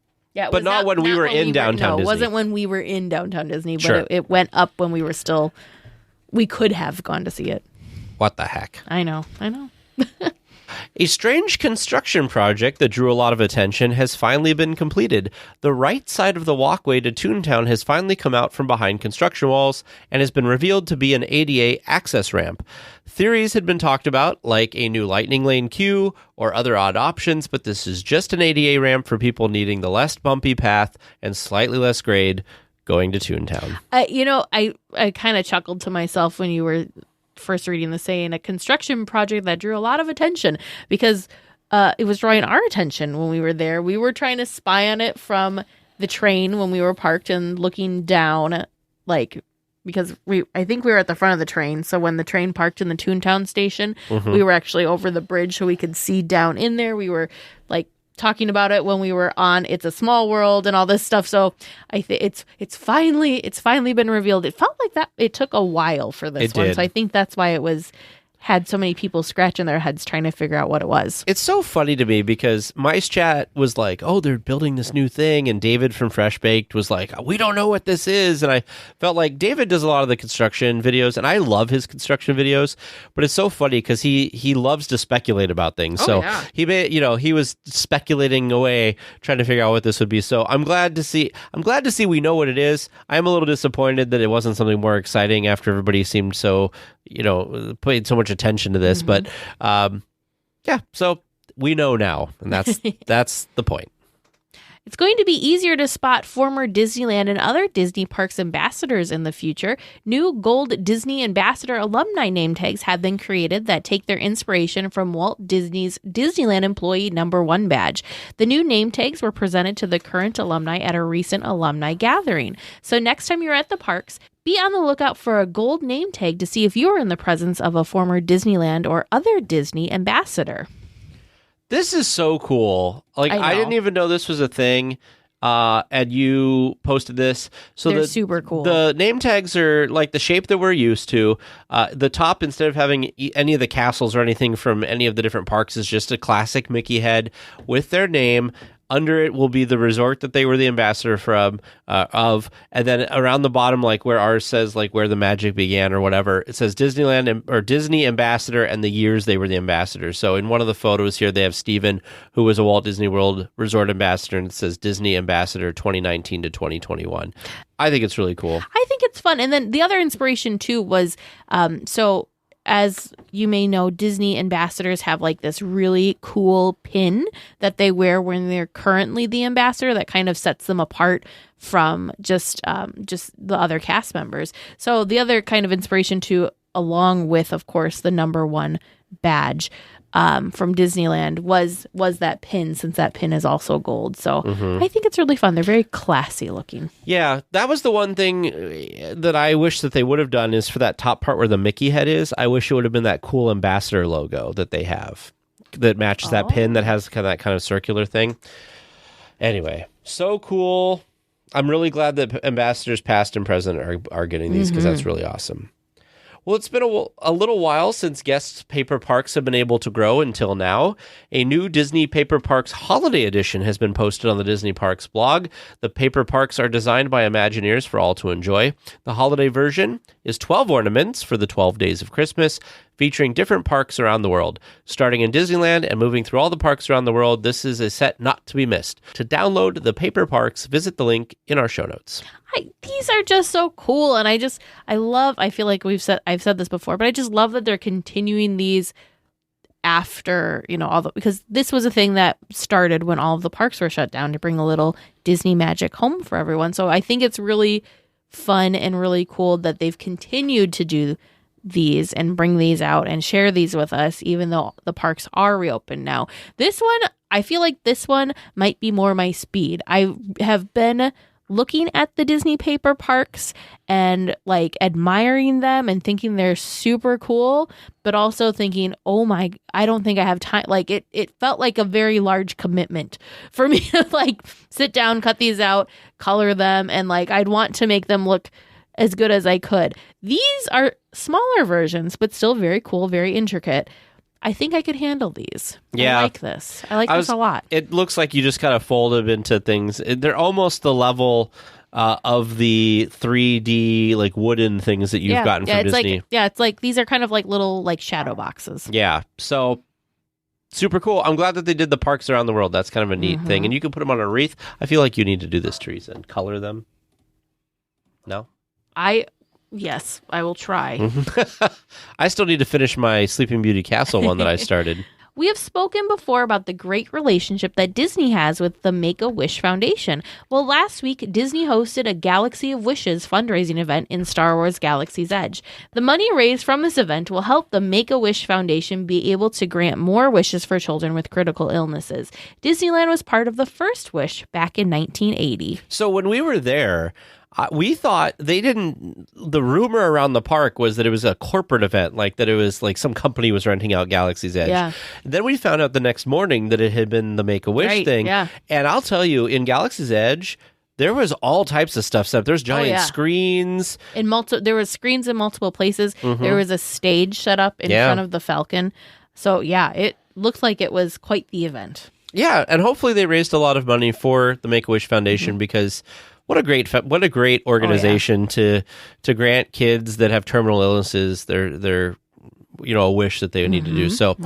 But not when we were in downtown Disney. No, it wasn't when we were in downtown Disney, but Sure. it went up when we were still... We could have gone to see it. What the heck? I know. A strange construction project that drew a lot of attention has finally been completed. The right side of the walkway to Toontown has finally come out from behind construction walls and has been revealed to be an ADA access ramp. Theories had been talked about, like a new lightning lane queue or other odd options, but this is just an ADA ramp for people needing the less bumpy path and slightly less grade going to Toontown. I kind of chuckled to myself when you were first reading the saying a construction project that drew a lot of attention because it was drawing our attention when we were there. We were trying to spy on it from the train when we were parked and looking down, because I think we were at the front of the train. So when the train parked in the Toontown station, we were actually over the bridge so we could see down in there. We were talking about it when we were on It's a Small World and all this stuff. So I think it's finally been revealed. It felt like that it took a while for this one. So I think that's why it had so many people scratching their heads trying to figure out what it was. It's so funny to me because Mice Chat was like, oh, they're building this new thing. And David from Fresh Baked was like, we don't know what this is. And I felt like David does a lot of the construction videos and I love his construction videos, but it's so funny because he loves to speculate about things. He was speculating away trying to figure out what this would be. So I'm glad to see we know what it is. I'm a little disappointed that it wasn't something more exciting after everybody seemed so, paid so much attention to this, but so we know now, and that's the point. It's going to be easier to spot former Disneyland and other Disney Parks ambassadors in the future. New Gold Disney Ambassador alumni name tags have been created that take their inspiration from Walt Disney's Disneyland Employee Number 1 badge. The new name tags were presented to the current alumni at a recent alumni gathering. So next time you're at the parks, be on the lookout for a gold name tag to see if you're in the presence of a former Disneyland or other Disney ambassador. This is so cool. I didn't even know this was a thing. And you posted this. So they're super cool. The name tags are like the shape that we're used to. The top, instead of having any of the castles or anything from any of the different parks, is just a classic Mickey head with their name. Under it will be the resort that they were the ambassador of, and then around the bottom, like where ours says, like where the magic began or whatever, it says Disneyland or Disney ambassador and the years they were the ambassadors. So in one of the photos here, they have Steven, who was a Walt Disney World Resort ambassador, and it says Disney ambassador 2019 to 2021. I think it's really cool. I think it's fun. And then the other inspiration too was, as you may know, Disney ambassadors have like this really cool pin that they wear when they're currently the ambassador that kind of sets them apart from just the other cast members. So the other kind of inspiration too, along with, of course, the number 1 badge from Disneyland was that pin, since that pin is also gold. So I think it's really fun. They're very classy looking. Yeah, that was the one thing that I wish that they would have done, is for that top part where the Mickey head is, I wish it would have been that cool ambassador logo that they have that matches that pin that has that kind of circular thing. Anyway, so cool. I'm really glad that ambassadors past and present are getting these, because that's really awesome. Well, it's been a little while since guest paper parks have been able to grow until now. A new Disney Paper Parks Holiday Edition has been posted on the Disney Parks blog. The paper parks are designed by Imagineers for all to enjoy. The holiday version is 12 ornaments for the 12 days of Christmas, featuring different parks around the world. Starting in Disneyland and moving through all the parks around the world, this is a set not to be missed. To download the paper parks, visit the link in our show notes. These are just so cool, and I feel like I've said this before, but I just love that they're continuing these after, because this was a thing that started when all of the parks were shut down to bring a little Disney magic home for everyone. So I think it's really fun and really cool that they've continued to do these and bring these out and share these with us, even though the parks are reopened now. This one, I feel like this one might be more my speed. I have been looking at the Disney paper parks and like admiring them and thinking they're super cool, but also thinking, I don't think I have time. Like it felt like a very large commitment for me to like sit down, cut these out, color them, and like I'd want to make them look as good as I could. These are smaller versions, but still very cool, very intricate. I think I could handle these. Yeah. I like this. I like this a lot. It looks like you just kind of fold them into things. They're almost the level of the 3D like wooden things that you've gotten from Disney. It's like these are kind of like little like shadow boxes. Yeah. So super cool. I'm glad that they did the parks around the world. That's kind of a neat thing. And you can put them on a wreath. I feel like you need to do this, Teresa, and color them. No? Yes, I will try. I still need to finish my Sleeping Beauty Castle one that I started. We have spoken before about the great relationship that Disney has with the Make-A-Wish Foundation. Well, last week, Disney hosted a Galaxy of Wishes fundraising event in Star Wars Galaxy's Edge. The money raised from this event will help the Make-A-Wish Foundation be able to grant more wishes for children with critical illnesses. Disneyland was part of the first wish back in 1980. So when we were there, we thought the rumor around the park was that it was a corporate event, like that it was like some company was renting out Galaxy's Edge. Yeah. Then we found out the next morning that it had been the Make-A-Wish thing. Yeah. And I'll tell you, in Galaxy's Edge, there was all types of stuff set up. There's giant screens. There was screens in multiple places. There was a stage set up in front of the Falcon. So yeah, it looked like it was quite the event. Yeah, and hopefully they raised a lot of money for the Make-A-Wish Foundation because what a great organization to grant kids that have terminal illnesses their a wish that they need to do. So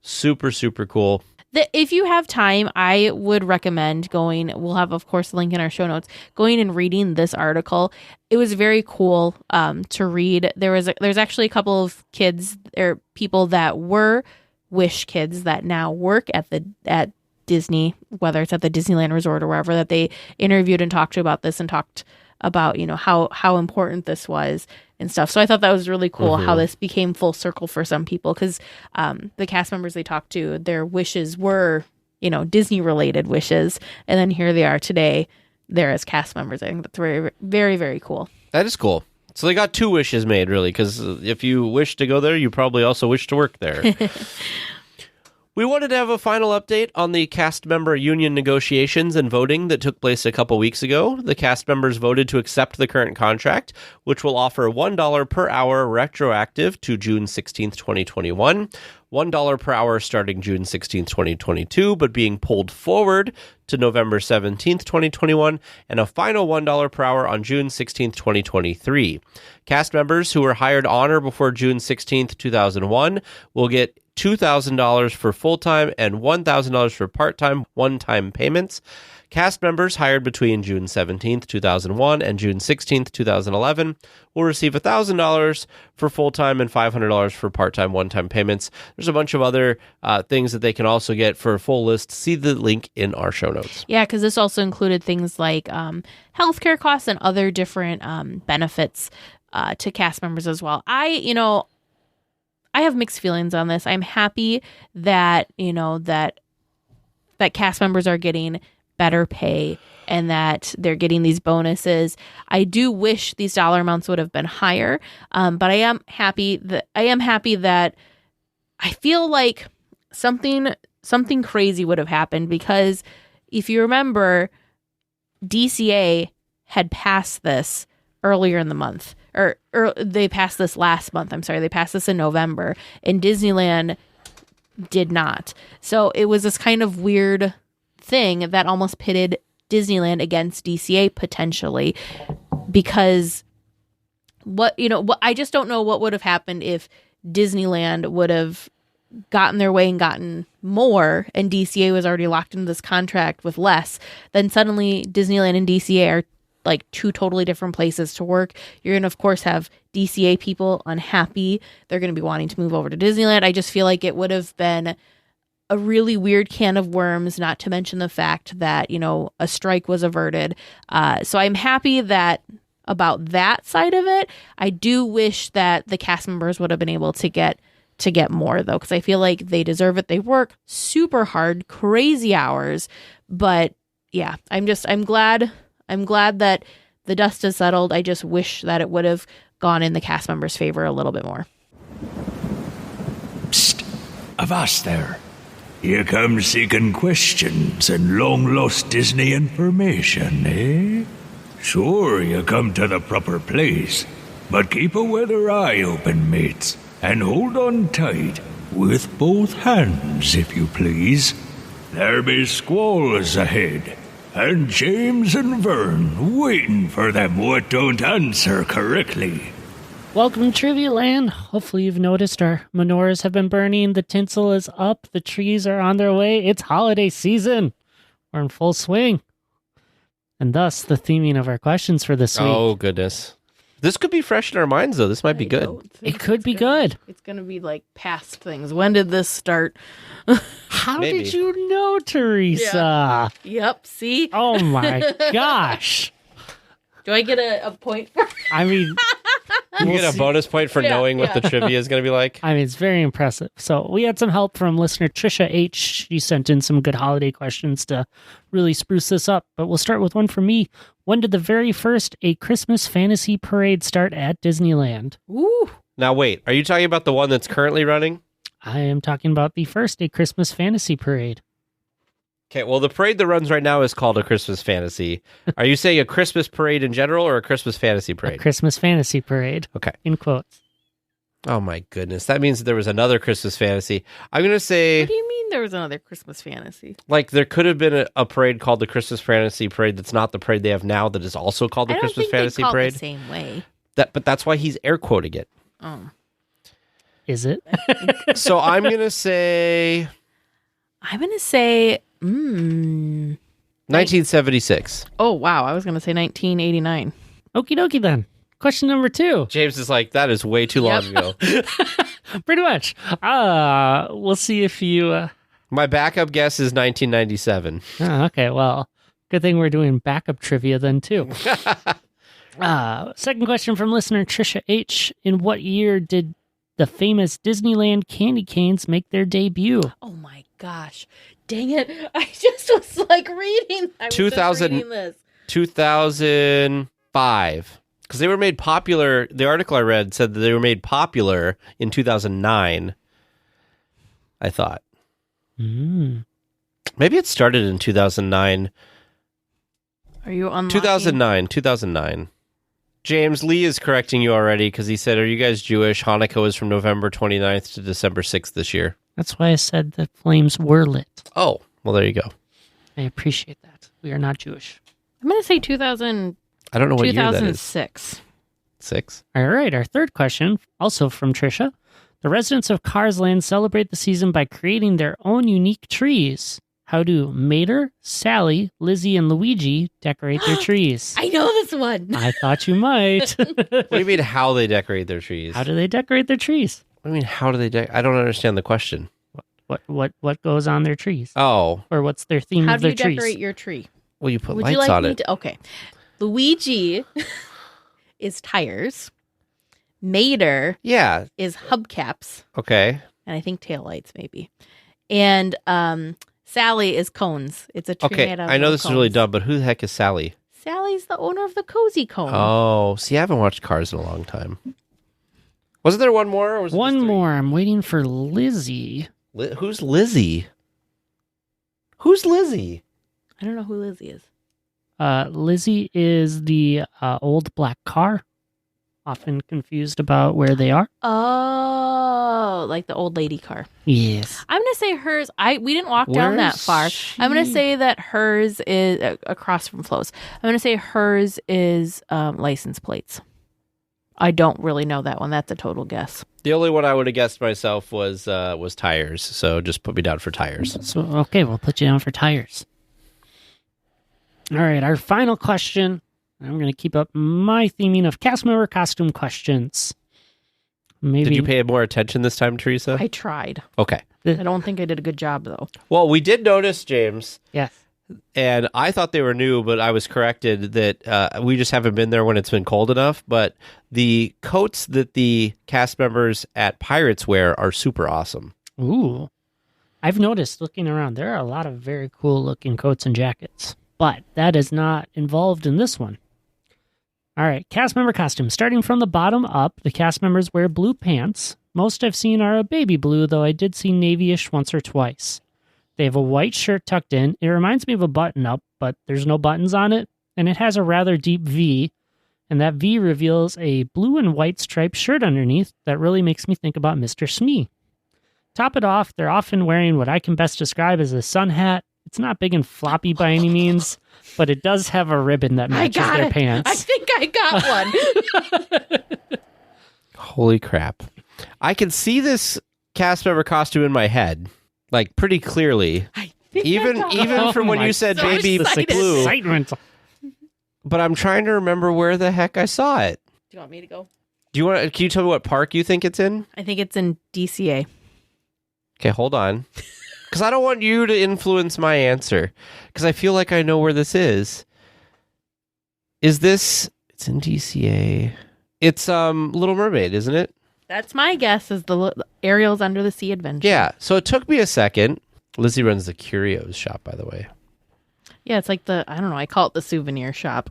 super, super cool. If you have time, I would recommend going. We'll have, of course, a link in our show notes. Going and reading this article. It was very cool to read. There's actually a couple of kids or people that were Wish kids that now work at Disney, whether it's at the Disneyland Resort or wherever, that they interviewed and talked to about this and talked about, how important this was and stuff. So I thought that was really cool how this became full circle for some people because the cast members they talked to, their wishes were, Disney related wishes. And then here they are today, they're as cast members. I think that's very, very, very cool. That is cool. So they got two wishes made, really, because if you wish to go there, you probably also wish to work there. We wanted to have a final update on the cast member union negotiations and voting that took place a couple weeks ago. The cast members voted to accept the current contract, which will offer $1 per hour retroactive to June 16th, 2021, $1 per hour starting June 16th, 2022, but being pulled forward to November 17th, 2021, and a final $1 per hour on June 16th, 2023. Cast members who were hired on or before June 16th, 2001 will get $2,000 for full-time and $1,000 for part-time one-time payments. Cast members hired between June 17th, 2001 and June 16th, 2011 will receive $1,000 for full-time and $500 for part-time one-time payments. There's a bunch of other things that they can also get. For a full list, see the link in our show notes. Yeah, because this also included things like healthcare costs and other different benefits to cast members as well. I have mixed feelings on this. I'm happy that, that cast members are getting better pay and that they're getting these bonuses. I do wish these dollar amounts would have been higher, but I am happy that I feel like something crazy would have happened because if you remember, DCA had passed this earlier in the month. Or they passed this last month. I'm sorry. They passed this in November, and Disneyland did not. So it was this kind of weird thing that almost pitted Disneyland against DCA potentially, because I just don't know what would have happened if Disneyland would have gotten their way and gotten more, and DCA was already locked into this contract with less. Then suddenly Disneyland and DCA are like two totally different places to work. You're going to, of course, have DCA people unhappy. They're going to be wanting to move over to Disneyland. I just feel like it would have been a really weird can of worms, not to mention the fact that, a strike was averted. So I'm happy about that side of it. I do wish that the cast members would have been able to get more, though, because I feel like they deserve it. They work super hard, crazy hours. But yeah, I'm glad that the dust has settled. I just wish that it would have gone in the cast members' favor a little bit more. Psst, avast there. Here comes seeking questions and long-lost Disney information, eh? Sure, you come to the proper place, but keep a weather eye open, mates, and hold on tight, with both hands, if you please. There be squalls ahead, and James and Vern waiting for them what don't answer correctly. Welcome to Trivia Land. Hopefully you've noticed our menorahs have been burning, the tinsel is up, the trees are on their way. It's holiday season. We're in full swing. And thus, the theming of our questions for this week. Oh, goodness. This could be fresh in our minds, though. This might be good. It could be good. It's going to be like past things. When did this start? How Maybe. did you know, Teresa? Yep, see? Oh my gosh. Do I get a point for I mean, You we'll get a see. bonus point for Yeah, knowing what yeah. the trivia is going to be like. I mean, it's very impressive. So we had some help from listener Trisha H. She sent in some good holiday questions to really spruce this up. But we'll start with one from me. When did the very first A Christmas Fantasy Parade start at Disneyland? Ooh. Now, wait. Are you talking about the one that's currently running? I am talking about the first A Christmas Fantasy Parade. Okay, well, the parade that runs right now is called a Christmas Fantasy. Are you saying a Christmas parade in general or a Christmas Fantasy A parade? Christmas Fantasy Parade. Okay. In quotes. Oh, my goodness. That means there was another Christmas Fantasy. I'm going to say, What do you mean there was another Christmas fantasy? like, there could have been a parade called the Christmas Fantasy Parade that's not the parade they have now that is also called the I don't Christmas think Fantasy they call it Parade. the same way. But that's why he's air quoting it. Oh. Is it? So I'm going to say I'm going to say, 1976. oh, wow. I was going to say 1989. Okie dokie then. Question number 2. James is like, that is way too long ago. Pretty much. We'll see if you... My backup guess is 1997. Okay, well, good thing we're doing backup trivia then, too. Second question from listener Trisha H. In what year did the famous Disneyland candy canes make their debut? Oh, my gosh. Dang it. I just was like reading. I was 2000 just reading this. 2005. Because they were made popular. The article I read said that they were made popular in 2009. I thought. Maybe it started in 2009. Are you unlocking? 2009. James Lee is correcting you already because he said, are you guys Jewish? Hanukkah was from November 29th to December 6th this year. That's why I said the flames were lit. Oh, well, there you go. I appreciate that. We are not Jewish. I'm going to say 2000, I don't know what year that is. 2006. 6? All right, our third question, also from Trisha. The residents of Cars Land celebrate the season by creating their own unique trees. How do Mater, Sally, Lizzie, and Luigi decorate their trees? I know this one. I thought you might. What do you mean, how they decorate their trees? How do they decorate their trees? What do you mean, how do they I don't understand the question. What goes on their trees? Oh, Or what's their theme How of do their you trees? decorate your tree? well, you put Would you lights like on me it. to? Okay. Luigi is tires. Mater Yeah, is hubcaps. okay. And I think taillights maybe. And Sally is cones. It's a tree Okay, made out of I know little this is really cones. dumb, but who the heck is Sally? Sally's the owner of the Cozy Cone. Oh, see, I haven't watched Cars in a long time. Wasn't there one more? Or was it One just 3? more. I'm waiting for Lizzie. Who's Lizzie? Who's Lizzie? I don't know who Lizzie is. Lizzie is the old black car. Often confused about where they are. Oh, like the old lady car. Yes. I'm going to say hers. We didn't walk down that Where's far. I'm going to she? say that hers is across from Flo's. I'm going to say hers is license plates. I don't really know that one. That's a total guess. The only one I would have guessed myself was tires. So just put me down for tires. So, okay, we'll put you down for tires. All right, our final question. I'm going to keep up my theming of cast member costume questions. Maybe Did you pay more attention this time, Teresa? I tried. Okay. I don't think I did a good job, though. Well, we did notice, James, Yes. and I thought they were new, but I was corrected that we just haven't been there when it's been cold enough. But the coats that the cast members at Pirates wear are super awesome. Ooh. I've noticed looking around, there are a lot of very cool looking coats and jackets, but that is not involved in this one. All right, cast member costume. Starting from the bottom up, the cast members wear blue pants. Most I've seen are a baby blue, though I did see navy-ish once or twice. They have a white shirt tucked in. It reminds me of a button-up, but there's no buttons on it. and it has a rather deep V, and that V reveals a blue and white striped shirt underneath that really makes me think about Mr. Smee. Top it off, they're often wearing what I can best describe as a sun hat. It's not big and floppy by any means, but it does have a ribbon that matches their pants. I think I got one. Holy crap. I can see this cast member costume in my head, like pretty clearly. Even from when you said baby blue. Excitement. But I'm trying to remember where the heck I saw it. Do you want me to go? Can you tell me what park you think it's in? I think it's in DCA. Okay, hold on. Because I don't want you to influence my answer. Because I feel like I know where this is. Is this... It's in DCA. It's Little Mermaid, isn't it? That's my guess, is the Ariel's Under the Sea Adventure. Yeah, so it took me a second. Lizzie runs the Curios shop, by the way. Yeah, it's like I don't know, I call it the souvenir shop.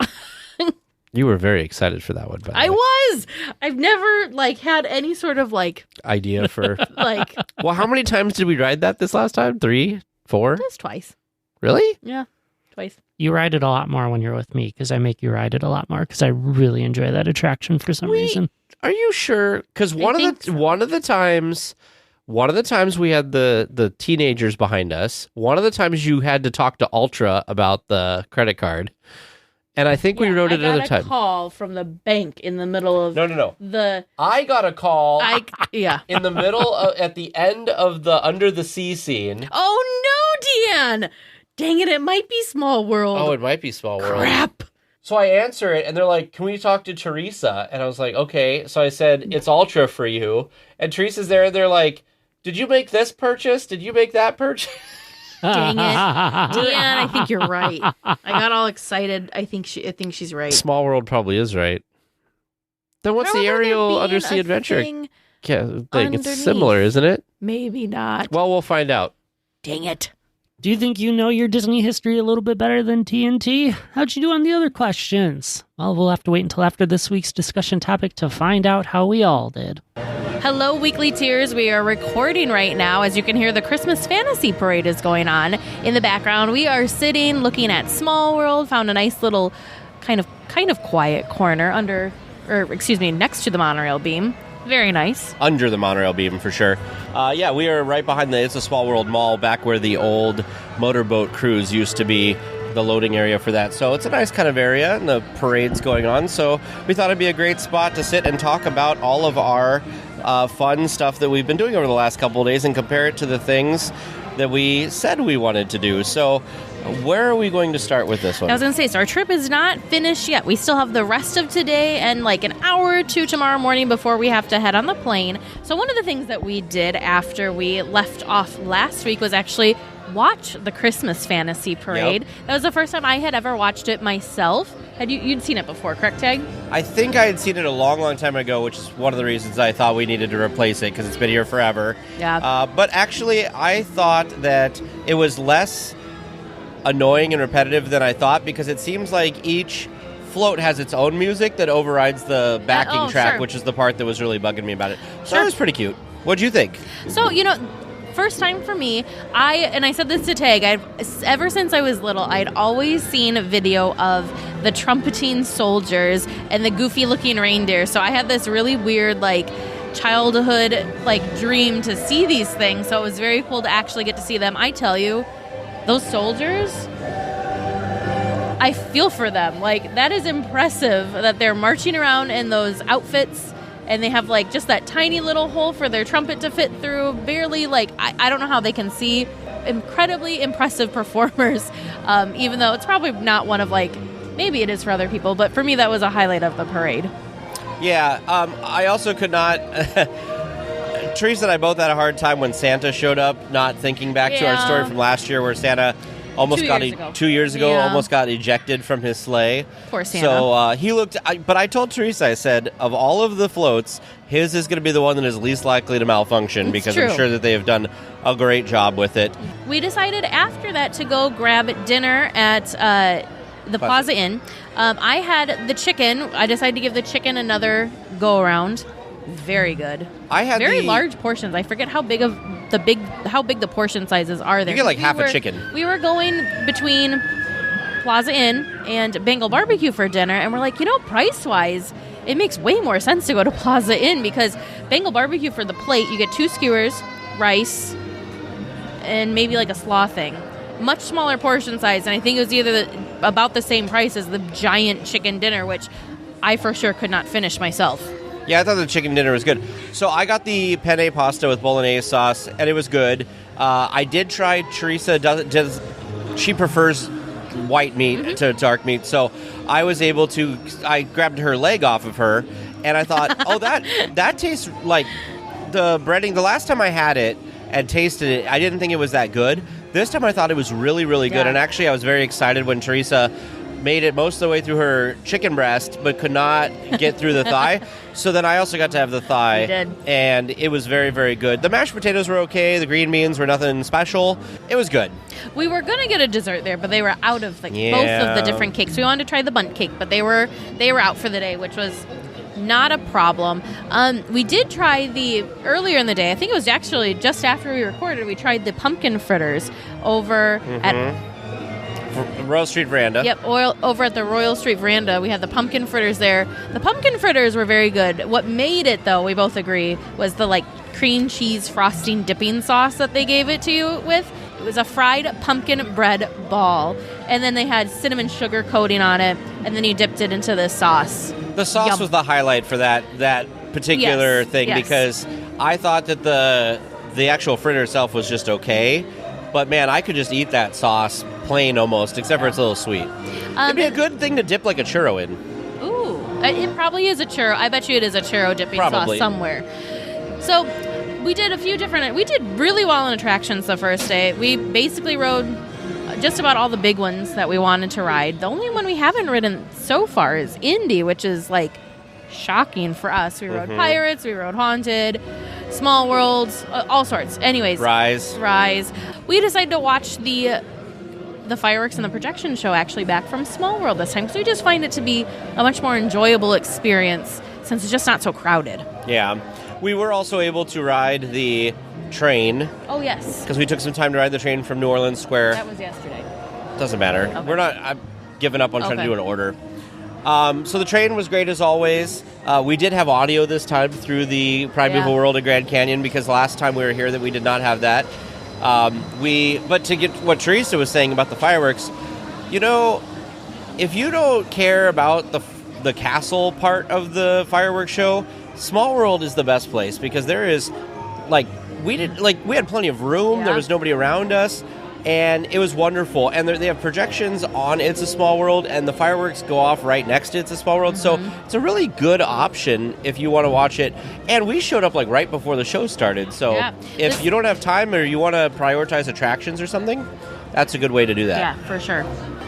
You were very excited for that one, by the way. I was! I've never, had any sort of, idea for... like... Well, how many times did we ride that this last time? 3? 4? Just twice. Really? Yeah, twice. You ride it a lot more when you're with me, because I make you ride it a lot more, because I really enjoy that attraction for some reason. Are you sure? Because one of the times we had the teenagers behind us. One of the times you had to talk to Ultra about the credit card, and I think we rode it another time. I got a call from the bank in the middle of No. I got a call. In the middle at the end of the Under the Sea scene. Oh no, Deanne! Dang it! It might be Small World. Oh, it might be Small World. Crap. So I answer it, and they're like, "Can we talk to Teresa?" And I was like, "Okay." So I said, "It's Ultra for you." And Teresa's there, and they're like, "Did you make this purchase? Did you make that purchase?" Dang it, Deanne! I think you're right. I got all excited. I think she's right. Small World probably is right. Then what's the Ariel Undersea Adventure thing? It's similar, isn't it? Maybe not. Well, we'll find out. Dang it. Do you think you know your Disney history a little bit better than TNT? How'd you do on the other questions? Well, we'll have to wait until after this week's discussion topic to find out how we all did. Hello, Weekly Tears. We are recording right now. As you can hear, the Christmas Fantasy Parade is going on in the background. We are sitting looking at Small World, found a nice little kind of quiet corner next to the monorail beam. Very nice. Under the monorail beam, for sure. We are right behind It's a Small World Mall, back where the old motorboat cruise used to be, the loading area for that. So it's a nice kind of area, and the parade's going on. So we thought it'd be a great spot to sit and talk about all of our fun stuff that we've been doing over the last couple of days and compare it to the things that we said we wanted to do. So where are we going to start with this one? I was going to say, so our trip is not finished yet. We still have the rest of today and an hour or two tomorrow morning before we have to head on the plane. So one of the things that we did after we left off last week was actually watch the Christmas Fantasy Parade. Yep. That was the first time I had ever watched it myself. You'd seen it before, correct, Tag? I think I had seen it a long, long time ago, which is one of the reasons I thought we needed to replace it, because it's been here forever. Yeah. But actually, I thought that it was less annoying and repetitive than I thought, because it seems like each float has its own music that overrides the backing track, sure. Which is the part that was really bugging me about it. So Sure. it was pretty cute. What'd you think? So, first time for me, I said this to Tag, ever since I was little, I'd always seen a video of the trumpeting soldiers and the goofy looking reindeer. So I had this really weird, childhood, dream to see these things. So it was very cool to actually get to see them. I tell you, those soldiers, I feel for them. That is impressive that they're marching around in those outfits. And they have, just that tiny little hole for their trumpet to fit through. Barely, I don't know how they can see. Incredibly impressive performers, even though it's probably not one of, maybe it is for other people. But for me, that was a highlight of the parade. Yeah, I also could not... Teresa and I both had a hard time when Santa showed up, not thinking back to our story from last year where Santa... almost 2 years ago, almost got ejected from his sleigh. Poor Santa. So he looked, but I told Teresa, I said, of all of the floats, his is going to be the one that is least likely to malfunction, because I'm sure that they have done a great job with it. We decided after that to go grab dinner at the Plaza Inn. I had the chicken. I decided to give the chicken another go around. Very good. I had very large portions. I forget how big the portion sizes are there. You get half a chicken. We were going between Plaza Inn and Bengal Barbecue for dinner, and we're like, price-wise, it makes way more sense to go to Plaza Inn because Bengal Barbecue for the plate, you get 2 skewers, rice, and maybe like a slaw thing. Much smaller portion size, and I think it was either about the same price as the giant chicken dinner, which I for sure could not finish myself. Yeah, I thought the chicken dinner was good. So I got the penne pasta with bolognese sauce, and it was good. I did try Teresa. She prefers white meat to dark meat, so I was able to. I grabbed her leg off of her, and I thought, that tastes like the breading. The last time I had it and tasted it, I didn't think it was that good. This time I thought it was really, really good, and actually I was very excited when Teresa made it most of the way through her chicken breast, but could not get through the thigh. So then I also got to have the thigh, you did. And it was very, very good. The mashed potatoes were okay. The green beans were nothing special. It was good. We were going to get a dessert there, but they were out of both of the different cakes. We wanted to try the bundt cake, but they were out for the day, which was not a problem. We did try earlier in the day, I think it was actually just after we recorded, we tried the pumpkin fritters over at Royal Street Veranda. Yep, over at the Royal Street Veranda. We had the pumpkin fritters there. The pumpkin fritters were very good. What made it, though, we both agree, was the cream cheese frosting dipping sauce that they gave it to you with. It was a fried pumpkin bread ball, and then they had cinnamon sugar coating on it, and then you dipped it into this sauce. The sauce was the highlight for that particular thing because I thought that the actual fritter itself was just okay. But, man, I could just eat that sauce plain almost, except for it's a little sweet. It'd be a good thing to dip like a churro in. Ooh, it probably is a churro. I bet you it is a churro dipping sauce somewhere. So we did we did really well on attractions the first day. We basically rode just about all the big ones that we wanted to ride. The only one we haven't ridden so far is Indy, which is shocking for us. We rode Pirates, we rode Haunted, Small Worlds, all sorts. Anyways, Rise. We decided to watch the fireworks and the projection show actually back from Small World this time, because we just find it to be a much more enjoyable experience since it's just not so crowded. Yeah. We were also able to ride the train. Oh, yes. Because we took some time to ride the train from New Orleans Square. That was yesterday. Doesn't matter. Okay. I'm giving up on trying to do an order. So the train was great as always. We did have audio this time through the Primeval World of Grand Canyon, because last time we were here that we did not have that. But to get what Teresa was saying about the fireworks, if you don't care about the castle part of the fireworks show, Small World is the best place, because there is we had plenty of room. Yeah. There was nobody around us. And it was wonderful. And they have projections on It's a Small World, and the fireworks go off right next to It's a Small World. So it's a really good option if you want to watch it. And we showed up right before the show started. So if you don't have time or you want to prioritize attractions or something, that's a good way to do that. Yeah, for sure.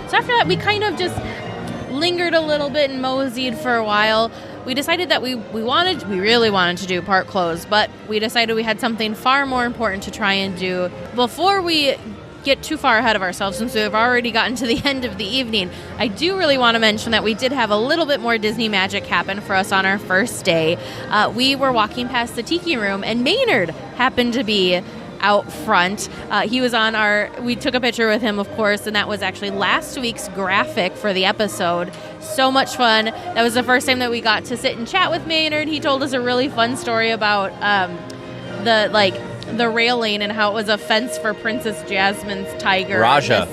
So after that, we kind of just lingered a little bit and moseyed for a while. We decided that we really wanted to do Park Close, but we decided we had something far more important to try and do before we get too far ahead of ourselves, since we've already gotten to the end of the evening. I do really want to mention that we did have a little bit more Disney magic happen for us on our first day. We were walking past the Tiki Room, and Maynard happened to be out front. He was we took a picture with him, of course, and that was actually last week's graphic for the episode. So much fun. That was the first time that we got to sit and chat with Maynard. He told us a really fun story about the railing and how it was a fence for Princess Jasmine's tiger. Raja.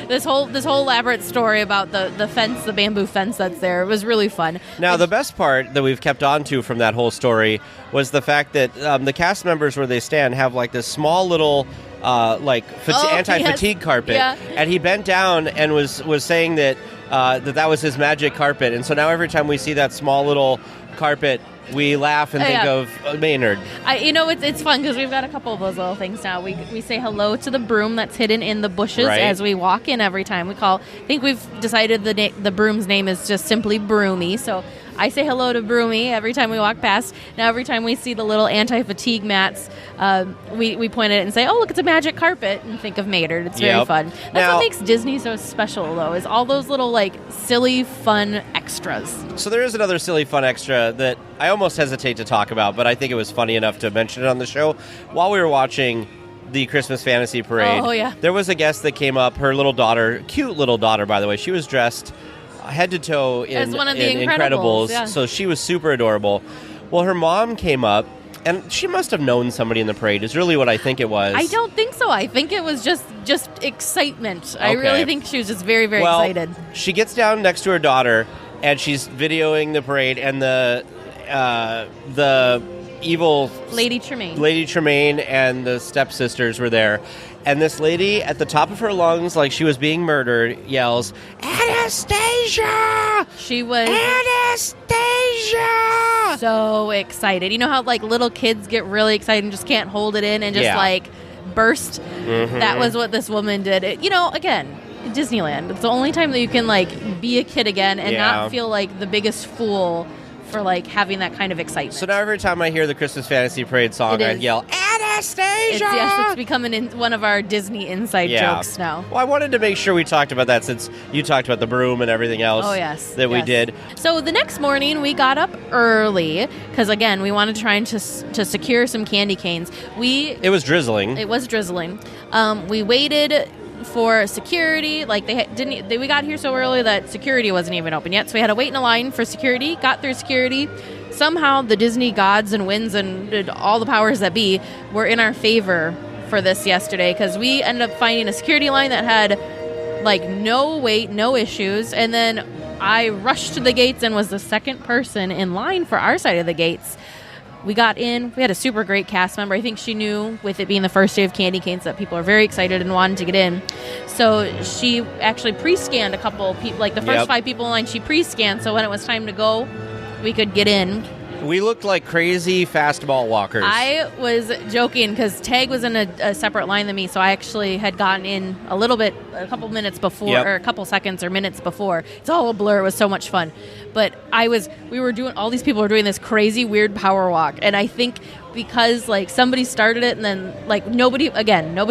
This whole elaborate story about the fence, the bamboo fence that's there. It was really fun. Now, the best part that we've kept on to from that whole story was the fact that the cast members where they stand have this small little anti-fatigue carpet. Yeah. And he bent down and was saying that that was his magic carpet. And so now every time we see that small little carpet, we laugh and think of Maynard. It's fun because we've got a couple of those little things now. We say hello to the broom that's hidden in the bushes as we walk in every time. I think we've decided the broom's name is just simply Broomy. So I say hello to Broomy every time we walk past. Now every time we see the little anti-fatigue mats, we point at it and say, oh, look, it's a magic carpet, and think of Maynard. It's very fun. That's what makes Disney so special, though, is all those little, silly, fun extras. So there is another silly, fun extra that I almost hesitate to talk about, but I think it was funny enough to mention it on the show. While we were watching the Christmas Fantasy Parade. Oh, yeah. There was a guest that came up, her little daughter, cute little daughter, by the way. She was dressed head to toe in As one of the Incredibles, yeah. so she was super adorable. Well, her mom came up, and she must have known somebody in the parade, is really what I think it was. I don't think so. I think it was just excitement. I Okay. really think she was just very, very excited. She gets down next to her daughter, and she's videoing the parade, and the evil Lady Tremaine. Lady Tremaine and the stepsisters were there. And this lady, at the top of her lungs, like she was being murdered, yells, "Anastasia! She was Anastasia!" so excited. You know how like little kids get really excited and just can't hold it in and just Yeah. like burst? Mm-hmm. That was what this woman did. Again, Disneyland. It's the only time that you can like be a kid again and Yeah. not feel like the biggest fool for like having that kind of excitement. So now every time I hear the Christmas Fantasy Parade song, It I is. yell, "Anastasia!" it's becoming one of our Disney inside jokes now. Well, I wanted to make sure we talked about that since you talked about the broom and everything else Oh, yes. that we yes. did. So the next morning, we got up early because, again, we wanted to try to secure some candy canes. It was drizzling. It was drizzling. We waited for security. Like, we got here so early that security wasn't even open yet. So we had to wait in a line for security, got through security. Somehow the Disney gods and winds and all the powers that be were in our favor for this yesterday because we ended up finding a security line that had like no wait, no issues. And then I rushed to the gates and was the second person in line for our side of the gates. We got in. We had a super great cast member. I think she knew, with it being the first day of Candy Canes, that people are very excited and wanted to get in. So she actually pre-scanned a couple people, like the first 5 people in line, she pre-scanned. So when it was time to go, we could get in. We looked like crazy fast ball walkers. I was joking because Tag was in a separate line than me, so I actually had gotten in a couple minutes before, or a couple seconds or minutes before. It's all a blur. It was so much fun. But all these people were doing this crazy, weird power walk, and I think because like somebody started it and then like nobody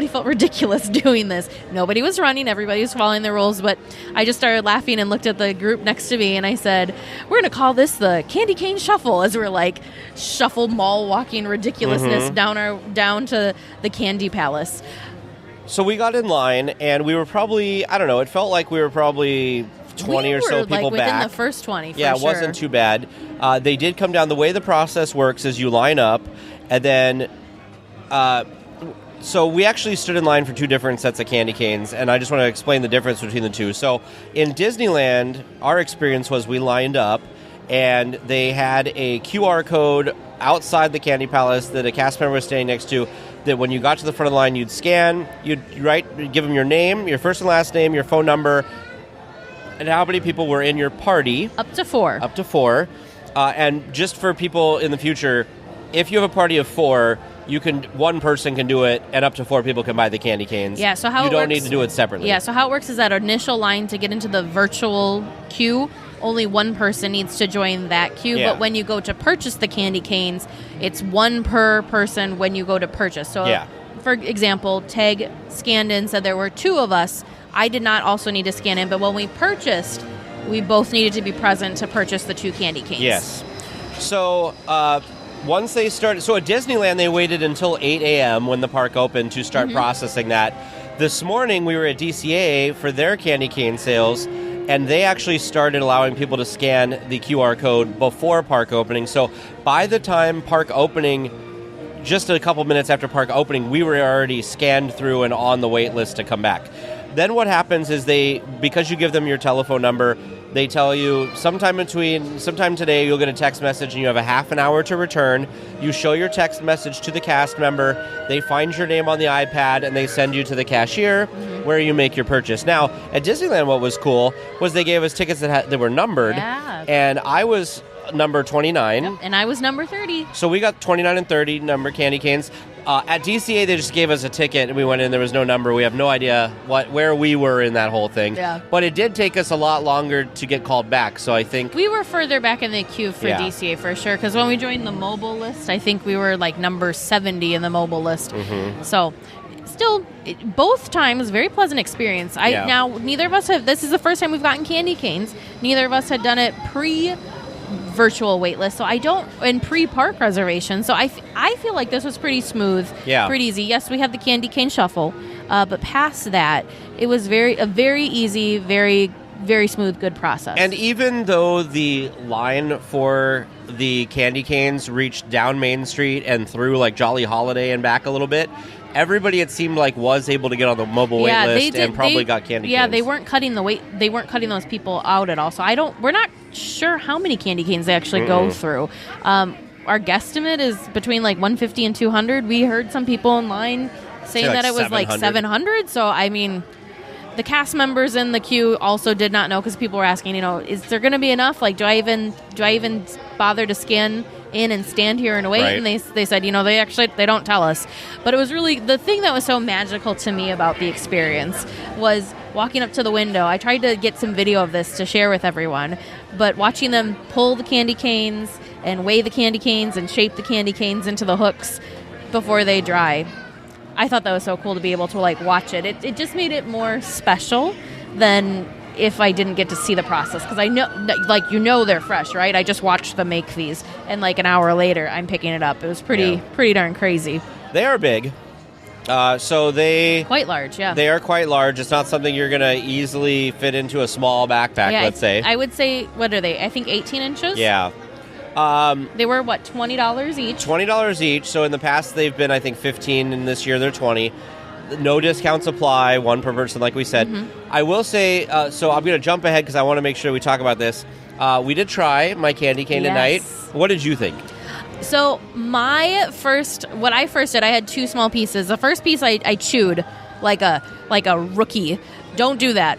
felt ridiculous doing this. Nobody was running. Everybody was following the rules, but I just started laughing and looked at the group next to me and I said, we're going to call this the Candy Cane Shuffle, as we're like shuffle mall walking ridiculousness down to the Candy Palace. So we got in line and we were probably, I don't know, it felt like we were probably 20 or so people within back. the first 20, for Yeah, it sure. wasn't too bad. They did come down. The way the process works is you line up, and then... so we actually stood in line for 2 different sets of candy canes, and I just want to explain the difference between the two. So in Disneyland, our experience was we lined up, and they had a QR code outside the Candy Palace that a cast member was standing next to, that when you got to the front of the line, you'd scan, you'd give them your name, your first and last name, your phone number, and how many people were in your party. Up to 4. Up to 4. And just for people in the future, if you have a party of 4, one person can do it, and up to 4 people can buy the candy canes. Yeah, so how you it don't works, need to do it separately. Yeah, so how it works is that initial line to get into the virtual queue, only one person needs to join that queue. Yeah. But when you go to purchase the candy canes, it's 1 per person when you go to purchase. So, for example, Tag scanned in, said there were 2 of us. I did not also need to scan in, but when we purchased, we both needed to be present to purchase the 2 candy canes. Yes. So once they started, so at Disneyland they waited until 8 a.m. when the park opened to start processing that. This morning we were at DCA for their candy cane sales, and they actually started allowing people to scan the QR code before park opening. So by the time park opening, just a couple minutes after park opening, we were already scanned through and on the wait list to come back. Then what happens is because you give them your telephone number, they tell you sometime today you'll get a text message and you have a half an hour to return. You show your text message to the cast member. They find your name on the iPad and they send you to the cashier where you make your purchase. Now, at Disneyland, what was cool was they gave us tickets that were numbered. Yeah. And I was number 29. Yep, and I was number 30. So we got 29 and 30 number candy canes. At DCA, they just gave us a ticket, and we went in. There was no number. We have no idea where we were in that whole thing. Yeah. But it did take us a lot longer to get called back, so I think... We were further back in the queue for DCA for sure, because when we joined the mobile list, I think we were like number 70 in the mobile list. So... Still, both times, very pleasant experience. Now, neither of us this is the first time we've gotten candy canes. Neither of us had done it virtual wait list. So I don't, and pre-park reservation. So I feel like this was pretty smooth, pretty easy. Yes, we had the candy cane shuffle, but past that, it was a very easy, very, very smooth, good process. And even though the line for the candy canes reached down Main Street and through like Jolly Holiday and back a little bit, everybody, it seemed like, was able to get on the mobile wait list and probably got candy canes. Yeah, they weren't cutting those people out at all. So we're not sure how many candy canes they actually go through. Our guesstimate is between like 150 and 200. We heard some people in line saying that it was like 700. So, I mean, the cast members in the queue also did not know, because people were asking, is there going to be enough? Like, do I even bother to scan in and stand here and wait? Right. And they said, they don't tell us. But it was really, the thing that was so magical to me about the experience was walking up to the window. I tried to get some video of this to share with everyone, but watching them pull the candy canes and weigh the candy canes and shape the candy canes into the hooks before they dry, I thought that was so cool to be able to like watch it. It just made it more special than if I didn't get to see the process, because I know, they're fresh, right? I just watched them make these, and like an hour later, I'm picking it up. It was pretty darn crazy. They are big. So they... Quite large, yeah. They are quite large. It's not something you're going to easily fit into a small backpack, let's say. I would say, what are they? I think 18 inches? Yeah. They were, what, $20 each? $20 each. So in the past, they've been, I think, 15, and this year they're 20. No discounts apply, one per person, like we said. I will say, so I'm going to jump ahead because I want to make sure we talk about this. We did try my candy cane tonight. What did you think? So what I first did, I had two small pieces. The first piece I chewed like a rookie. Don't do that.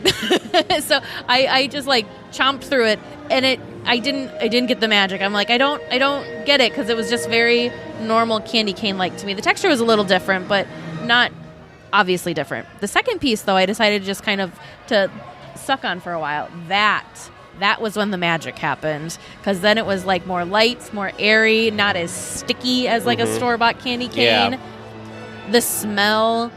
So I just like chomped through it, and I didn't get the magic. I'm like, I don't get it, because it was just very normal candy cane like to me. The texture was a little different, but not obviously different. The second piece, though, I decided just kind of to suck on for a while. That was when the magic happened, because then it was like more light, more airy, not as sticky as like a store-bought candy cane. Yeah. The smell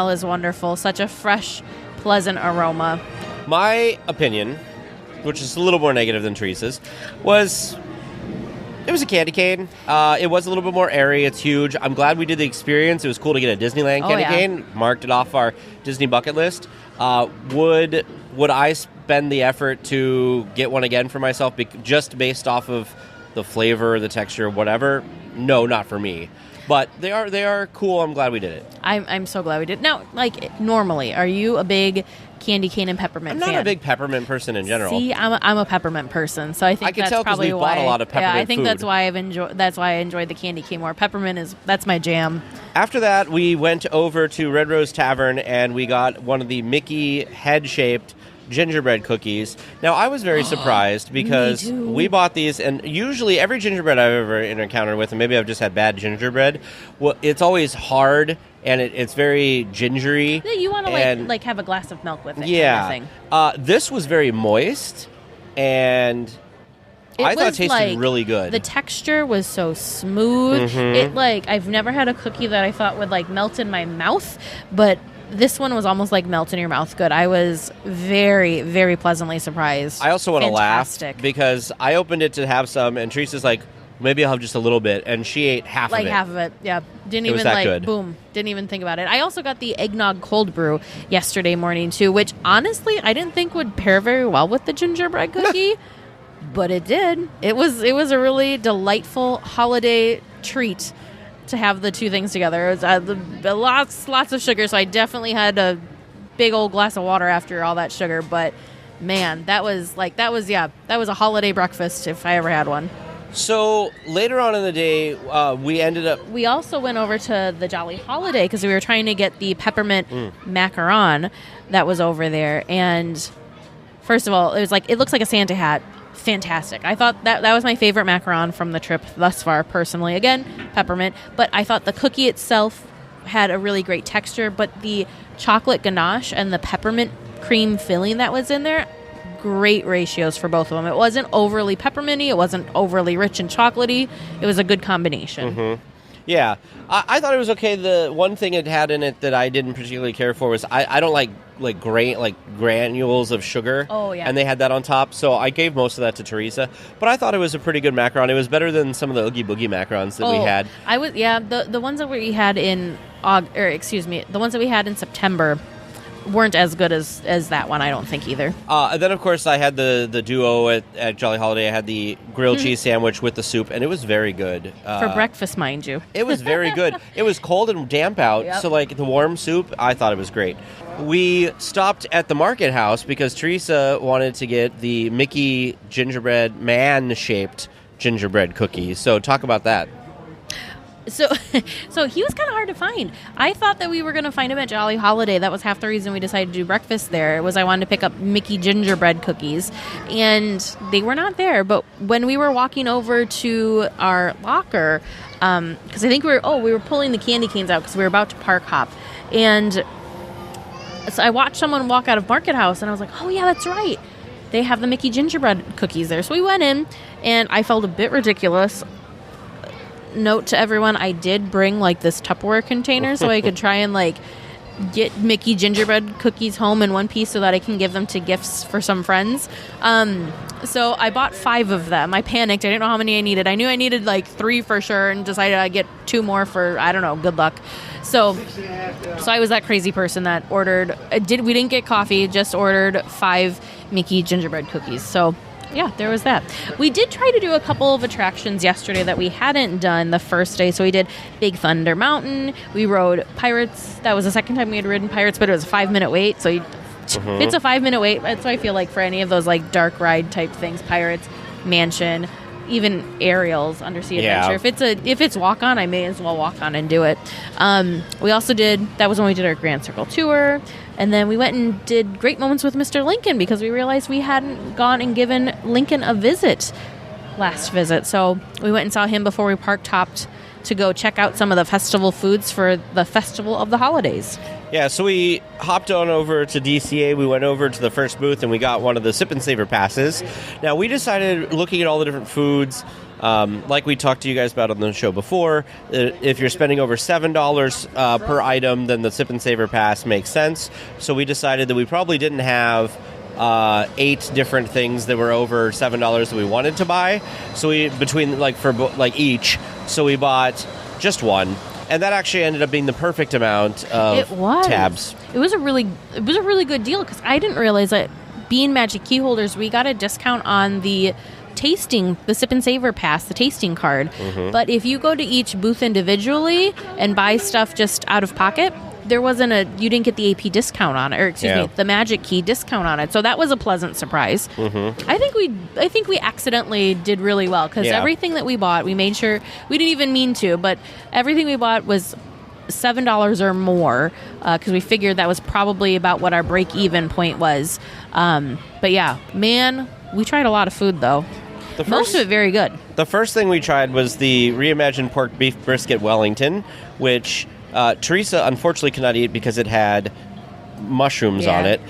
is wonderful. Such a fresh, pleasant aroma. My opinion, which is a little more negative than Teresa's, was it was a candy cane. It was a little bit more airy. It's huge. I'm glad we did the experience. It was cool to get a Disneyland candy cane. Marked it off our Disney bucket list. Would I spend the effort to get one again for myself just based off of the flavor, the texture, whatever? No, not for me. But they are cool. I'm glad we did it. I'm so glad we did. Now, like, normally, are you a big candy cane and peppermint fan? I'm not a big peppermint person in general. See, I'm a peppermint person, so I think that's probably why. Bought a lot of peppermint I think food. that's why I enjoyed the candy cane more. Peppermint that's my jam. After that, we went over to Red Rose Tavern and we got one of the Mickey head-shaped gingerbread cookies. Now, I was very surprised because we bought these, and usually every gingerbread I've ever encountered with, and maybe I've just had bad gingerbread, well, it's always hard and it's very gingery. Yeah, you want to like have a glass of milk with it. Yeah. Kind of thing. This was very moist, and I thought it tasted really good. The texture was so smooth. I've never had a cookie that I thought would like melt in my mouth, but this one was almost like melt in your mouth good. I was very, very pleasantly surprised. I also want to laugh because I opened it to have some, and Teresa's like, maybe I'll have just a little bit, and she ate half of it. Like half of it, yeah. Didn't even didn't even think about it. I also got the eggnog cold brew yesterday morning too, which honestly I didn't think would pair very well with the gingerbread cookie, but it did. It was a really delightful holiday treat to have the two things together. It was lots of sugar, so I definitely had a big old glass of water after all that sugar. But man, that was a holiday breakfast if I ever had one. So later on in the day, we also went over to the Jolly Holiday because we were trying to get the peppermint macaron that was over there. And first of all, it looks like a Santa hat. Fantastic. I thought that was my favorite macaron from the trip thus far, personally. Again, peppermint. But I thought the cookie itself had a really great texture, but the chocolate ganache and the peppermint cream filling that was in there, great ratios for both of them. It wasn't overly pepperminty. It wasn't overly rich and chocolatey. It was a good combination. Yeah, I thought it was okay. The one thing it had in it that I didn't particularly care for was I don't like granules of sugar. Oh, yeah. And they had that on top, so I gave most of that to Teresa. But I thought it was a pretty good macaron. It was better than some of the Oogie Boogie macarons that we had. The ones that we had in the ones that we had in September weren't as good as that one, I don't think, either. And then, of course, I had the duo at Jolly Holiday. I had the grilled cheese sandwich with the soup, and it was very good. For breakfast, mind you. It was very good. It was cold and damp out, so, the warm soup, I thought it was great. We stopped at the Market House because Teresa wanted to get the Mickey gingerbread, man-shaped gingerbread cookies. So talk about that. So he was kind of hard to find. I thought that we were going to find him at Jolly Holiday. That was half the reason we decided to do breakfast there, was I wanted to pick up Mickey gingerbread cookies. And they were not there. But when we were walking over to our locker, because I think we were pulling the candy canes out because we were about to park hop. And so I watched someone walk out of Market House, and I was like, oh, yeah, that's right. They have the Mickey gingerbread cookies there. So we went in, and I felt a bit ridiculous. Note to everyone, I did bring this Tupperware container so I could try and get Mickey gingerbread cookies home in one piece so that I can give them to gifts for some friends. So I bought 5 of them. I panicked. I didn't know how many I needed. I knew I needed 3 for sure and decided I'd get 2 more for, I don't know, good luck. So I was that crazy person that ordered, we didn't get coffee, just ordered 5 Mickey gingerbread cookies. So yeah, there was that. We did try to do a couple of attractions yesterday that we hadn't done the first day. So we did Big Thunder Mountain. We rode Pirates. That was the second time we had ridden Pirates, but it was a 5-minute wait. So it's a 5-minute wait. That's what I feel like for any of those dark ride type things. Pirates, Mansion, even Ariel's Undersea Adventure. If it's walk on, I may as well walk on and do it. We also that was when we did our Grand Circle tour. And then we went and did Great Moments with Mr. Lincoln because we realized we hadn't gone and given Lincoln a visit last visit. So we went and saw him before we park hopped to go check out some of the festival foods for the Festival of the Holidays. Yeah, so we hopped on over to DCA. We went over to the first booth and we got one of the Sip and Savor passes. Now, we decided, looking at all the different foods, like we talked to you guys about on the show before, if you're spending over $7 per item, then the Sip and Savor pass makes sense. So we decided that we probably didn't have 8 different things that were over $7 that we wanted to buy. So we each. So we bought just one, and that actually ended up being the perfect amount of tabs. It was a really good deal because I didn't realize that being Magic Key holders, we got a discount on the Sip and Savor pass, the tasting card. Mm-hmm. But if you go to each booth individually and buy stuff just out of pocket, you didn't get the AP discount on it, or the Magic Key discount on it. So that was a pleasant surprise. Mm-hmm. I think we accidentally did really well because everything that we bought, we made sure, we didn't even mean to, but everything we bought was $7 or more because we figured that was probably about what our break-even point was. But yeah, man, we tried a lot of food though. Most of it very good. The first thing we tried was the reimagined pork beef brisket Wellington, which Teresa unfortunately could not eat because it had mushrooms on it,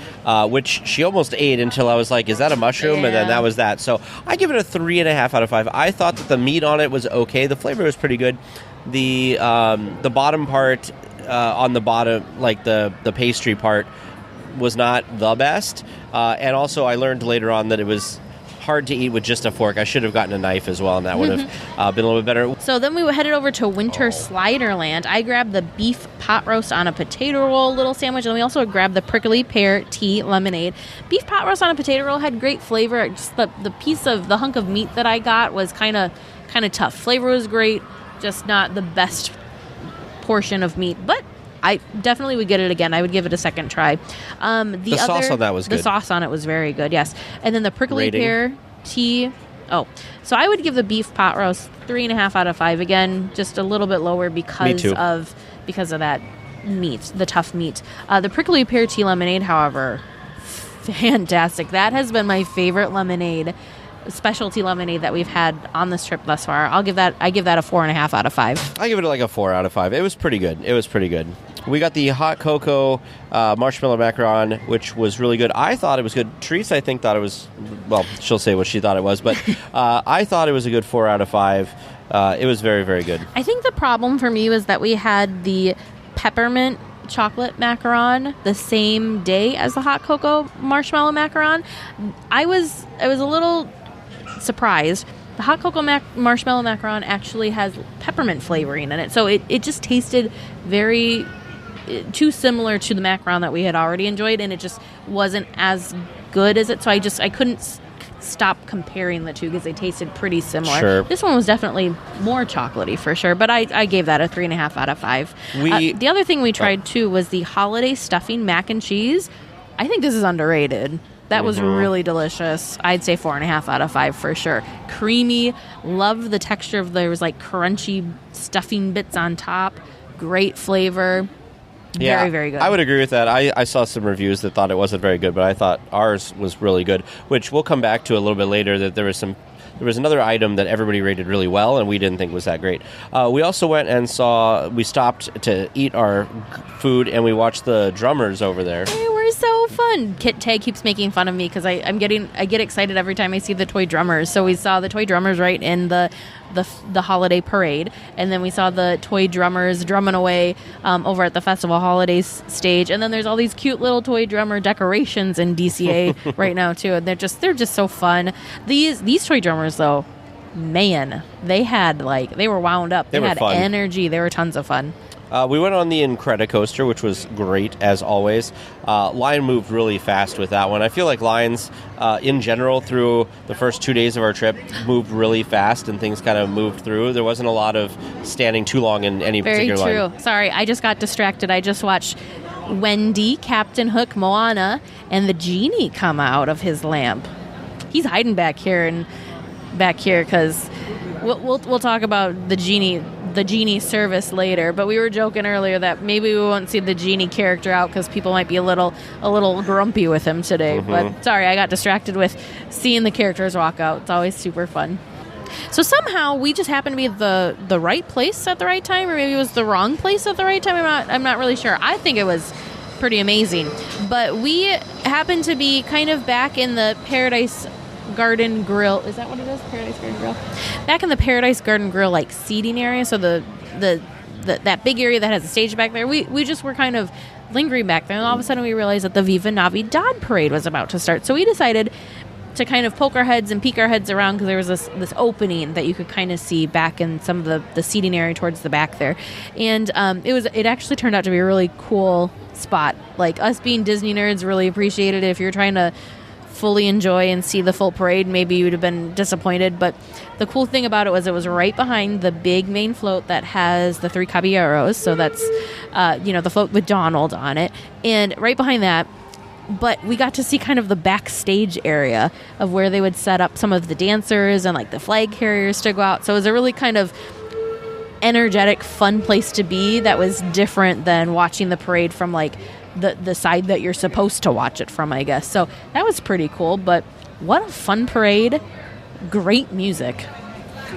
which she almost ate until I was like, is that a mushroom? And then that was that. So I give it a 3.5 out of 5. I thought that the meat on it was okay. The flavor was pretty good. The bottom part on the bottom, the pastry part, was not the best. And also I learned later on that it was hard to eat with just a fork. I should have gotten a knife as well, and that would have been a little bit better. So then we headed over to Winter Sliderland. I grabbed the beef pot roast on a potato roll little sandwich, and we also grabbed the prickly pear tea lemonade. Beef pot roast on a potato roll had great flavor. Just the hunk of meat that I got was kind of tough. Flavor was great, just not the best portion of meat, but I definitely would get it again. I would give it a second try. The sauce on that was good. The sauce on it was very good, yes. And then the prickly pear tea. Oh, so I would give the beef pot roast 3.5 out of 5. Again, just a little bit lower because of that meat, the tough meat. The prickly pear tea lemonade, however, fantastic. That has been my favorite specialty lemonade that we've had on this trip thus far. I give that a 4.5 out of 5. I give it a 4 out of 5. It was pretty good. We got the hot cocoa marshmallow macaron, which was really good. I thought it was good. Teresa, I think, thought it was, well, she'll say what she thought it was, but I thought it was a good 4 out of 5. It was very, very good. I think the problem for me was that we had the peppermint chocolate macaron the same day as the hot cocoa marshmallow macaron. I was a little surprised. The hot cocoa marshmallow macaron actually has peppermint flavoring in it, so it just tasted very too similar to the macaron that we had already enjoyed, and it just wasn't as good as it. So I couldn't stop comparing the two because they tasted pretty similar. Sure. This one was definitely more chocolatey for sure, but I gave that a 3.5 out of 5. The other thing we tried too was the holiday stuffing mac and cheese. I think this is underrated. That was really delicious. I'd say 4.5 out of 5 for sure. Creamy. Love the texture of there was like crunchy stuffing bits on top. Great flavor. Very, very good. I would agree with that. I saw some reviews that thought it wasn't very good, but I thought ours was really good, which we'll come back to a little bit later, that there was another item that everybody rated really well, and we didn't think was that great. We also went and we stopped to eat our food, and we watched the drummers over there. They were so fun. Kit Tag keeps making fun of me because I get excited every time I see the toy drummers. So we saw the toy drummers right in the holiday parade, and then we saw the toy drummers drumming away over at the festival holidays stage, and then there's all these cute little toy drummer decorations in DCA right now too, and they're just so fun. These toy drummers though, man, they were wound up. They had fun. Energy. They were tons of fun. We went on the Incredicoaster, which was great, as always. Lion moved really fast with that one. I feel like Lions, in general, through the first 2 days of our trip, moved really fast, and things kind of moved through. There wasn't a lot of standing too long in any particular line. Very true. Sorry, I just got distracted. I just watched Wendy, Captain Hook, Moana, and the Genie come out of his lamp. He's hiding back here because we'll talk about the Genie service later, but we were joking earlier that maybe we won't see the Genie character out because people might be a little grumpy with him today. But sorry, I got distracted with seeing the characters walk out. It's always super fun. So somehow we just happened to be at the right place at the right time, or maybe it was the wrong place at the right time. I'm not really sure. I think it was pretty amazing, but we happened to be kind of back in the Paradise Garden Grill. Is that what it is? Paradise Garden Grill? Back in the Paradise Garden Grill like seating area, so the that big area that has a stage back there. We just were kind of lingering back there, and all of a sudden we realized that the Viva Navidad parade was about to start. So we decided to kind of poke our heads and peek our heads around because there was this opening that you could kind of see back in some of the seating area towards the back there, and it actually turned out to be a really cool spot. Like, us being Disney nerds really appreciated it. If you're trying to fully enjoy and see the full parade, maybe you would have been disappointed, but the cool thing about it was right behind the big main float that has the 3 caballeros, so that's the float with Donald on it, and right behind that, but we got to see kind of the backstage area of where they would set up some of the dancers and like the flag carriers to go out. So it was a really kind of energetic, fun place to be that was different than watching the parade from like the side that you're supposed to watch it from, I guess. So that was pretty cool, but what a fun parade. Great music.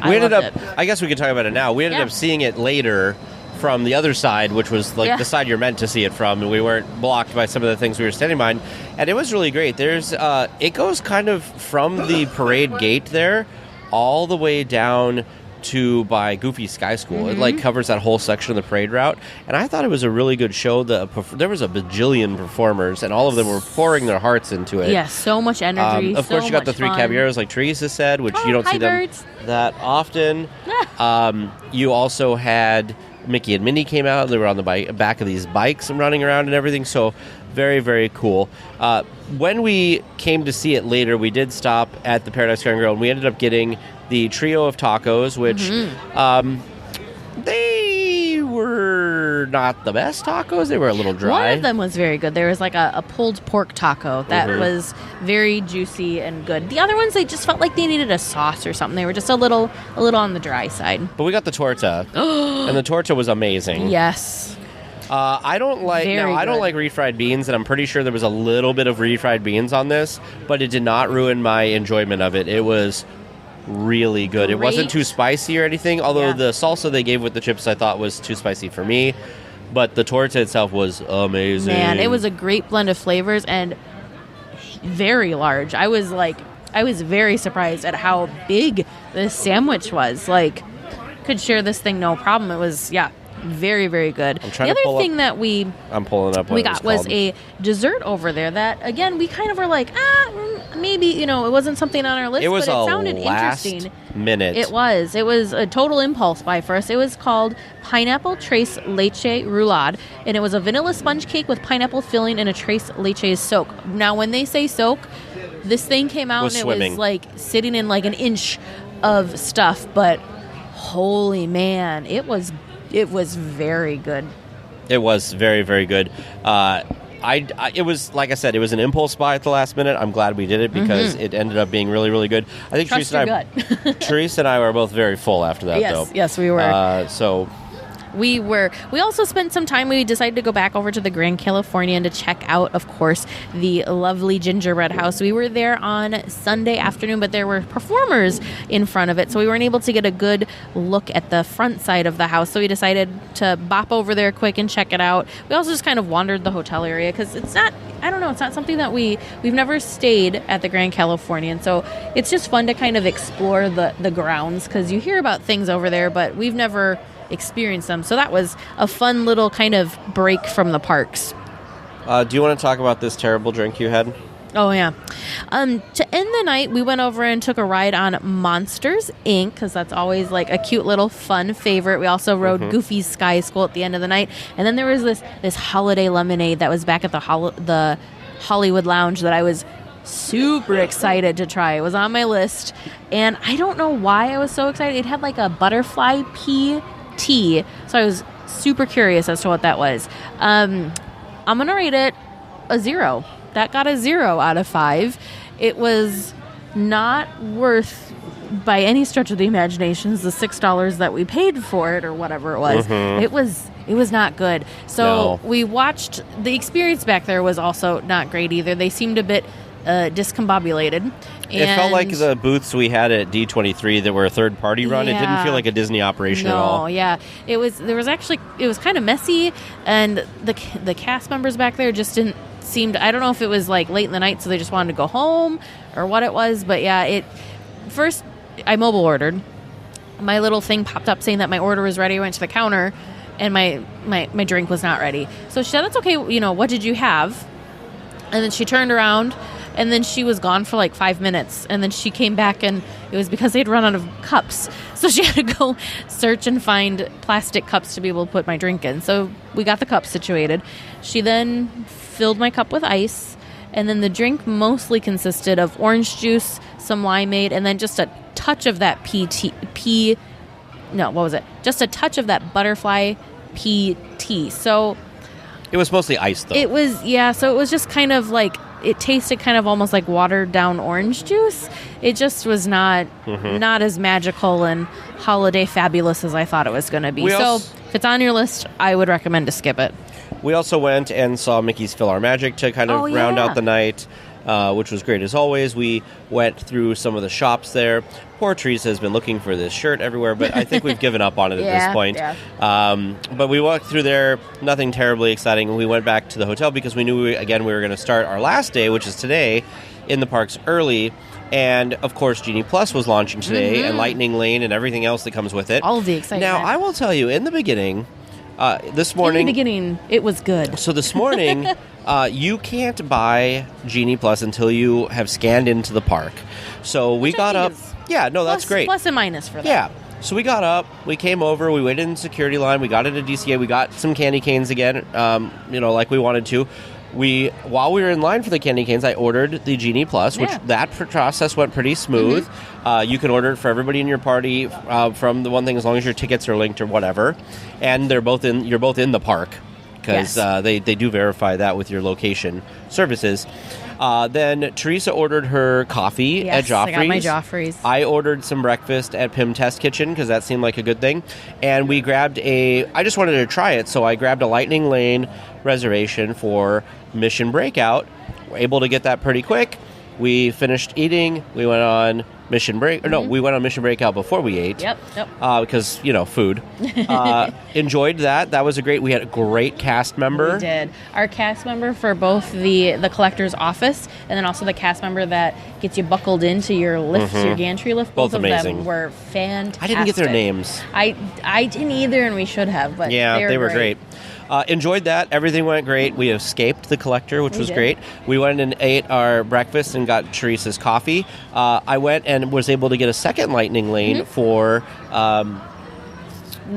I guess we could talk about it now. We ended up seeing it later from the other side, which was like the side you're meant to see it from, and we weren't blocked by some of the things we were standing behind, and it was really great. There's it goes kind of from the parade gate there all the way down to by Goofy Sky School. It like covers that whole section of the parade route, and I thought it was a really good show. There was a bajillion performers, and all of them were pouring their hearts into it. Yeah, so much energy. Of course, you got the 3 caballeros, like Teresa said, which you don't see them that often. You also had Mickey and Minnie came out. They were on the back of these bikes and running around and everything. So very, very cool. When we came to see it later, we did stop at the Paradise Garden Grill, and we ended up getting the trio of tacos, which they were not the best tacos. They were a little dry. One of them was very good. There was like a pulled pork taco that was very juicy and good. The other ones, they just felt like they needed a sauce or something. They were just a little on the dry side. But we got the torta, and the torta was amazing. Yes. I don't like refried beans, and I'm pretty sure there was a little bit of refried beans on this, but it did not ruin my enjoyment of it. It was really good. Great. It wasn't too spicy or anything, although the salsa they gave with the chips I thought was too spicy for me, but the torta itself was amazing. Man, it was a great blend of flavors and very large. I was very surprised at how big this sandwich was. Like, could share this thing no problem. It was, very, very good. The other thing that I'm pulling up. We got was a dessert over there that, again, we kind of were like, maybe, it wasn't something on our list, it was but it sounded interesting. Minute. It was a total impulse buy for us. It was called Pineapple Tres Leche Roulade, and it was a vanilla sponge cake with pineapple filling and a Tres Leches soak. Now, when they say soak, this thing came out and swimming. It was like sitting in like an inch of stuff, but holy man, it was very good. It was very, very good. It was, like I said, it was an impulse buy at the last minute. I'm glad we did it because it ended up being really, really good. I think Teresa and I were both very full after that, though. Yes, we were. We also spent some time. We decided to go back over to the Grand Californian to check out, of course, the lovely gingerbread house. We were there on Sunday afternoon, but there were performers in front of it, so we weren't able to get a good look at the front side of the house. So we decided to bop over there quick and check it out. We also just kind of wandered the hotel area because it's not something that we've never stayed at the Grand Californian. So it's just fun to kind of explore the grounds because you hear about things over there, but we've never experience them. So that was a fun little kind of break from the parks. Do you want to talk about this terrible drink you had? Oh, yeah. To end the night, we went over and took a ride on Monsters, Inc., because that's always like a cute little fun favorite. We also rode Goofy's Sky School at the end of the night. And then there was this holiday lemonade that was back at the Hollywood Lounge that I was super excited to try. It was on my list. And I don't know why I was so excited. It had like a butterfly pea tea, so I was super curious as to what that was. I'm gonna rate it a 0. That got a 0 out of 5. It was not worth, by any stretch of the imagination, the $6 that we paid for it or whatever it was. It was not good. So we watched. The experience back there was also not great either. They seemed a bit discombobulated. It felt like the booths we had at D23 that were a third-party run. Yeah. It didn't feel like a Disney operation at all. Yeah. It was kind of messy, and the cast members back there just didn't seem to, I don't know if it was like late in the night, so they just wanted to go home or what it was, but yeah, first I mobile ordered. My little thing popped up saying that my order was ready. I went to the counter, and my drink was not ready. So she said, "That's okay, what did you have?" And then she turned around, and then she was gone for like 5 minutes. And then she came back, and it was because they'd run out of cups. So she had to go search and find plastic cups to be able to put my drink in. So we got the cups situated. She then filled my cup with ice. And then the drink mostly consisted of orange juice, some limeade, and then just a touch of that just a touch of that butterfly pea tea. So it was mostly ice, though. It was, so it was just kind of like, it tasted kind of almost like watered down orange juice. It just was not as magical and holiday fabulous as I thought it was going to be. If it's on your list, I would recommend to skip it. We also went and saw Mickey's Fill Our Magic to kind of round out the night, which was great as always. We went through some of the shops there. Poor Teresa has been looking for this shirt everywhere, but I think we've given up on it at this point. Yeah. But we walked through there, nothing terribly exciting. We went back to the hotel because we knew, we were going to start our last day, which is today, in the parks early. And, of course, Genie Plus was launching today, and Lightning Lane and everything else that comes with it. All of the excitement. Now, I will tell you, in the beginning, this morning... In the beginning, it was good. So this morning, you can't buy Genie Plus until you have scanned into the park. So we got up... Yeah, no, that's great. Plus and minus for that. Yeah. So we got up, we came over, we waited in the security line, we got into DCA, we got some candy canes again, like we wanted to. While we were in line for the candy canes, I ordered the Genie Plus, which that process went pretty smooth. You can order it for everybody in your party from the one thing, as long as your tickets are linked or whatever. And you're both in the park, because they do verify that with your location services. Then Teresa ordered her coffee at Joffrey's. I got my Joffrey's. I ordered some breakfast at Pym Test Kitchen because that seemed like a good thing. And we grabbed I just wanted to try it, so I grabbed a Lightning Lane reservation for Mission Breakout. We're able to get that pretty quick. We finished eating. We went on Mission Break. Or no, we went on Mission Breakout before we ate. Yep. Because, food. Enjoyed that. That was we had a great cast member. We did. Our cast member for both the collector's office and then also the cast member that gets you buckled into your lift, your gantry lift. Both of amazing. them were fantastic. I didn't get their names. I didn't either, and we should have. But they were great. Enjoyed that. Everything went great. We escaped the collector, which was great. We went and ate our breakfast and got Teresa's coffee. I went and was able to get a second lightning lane for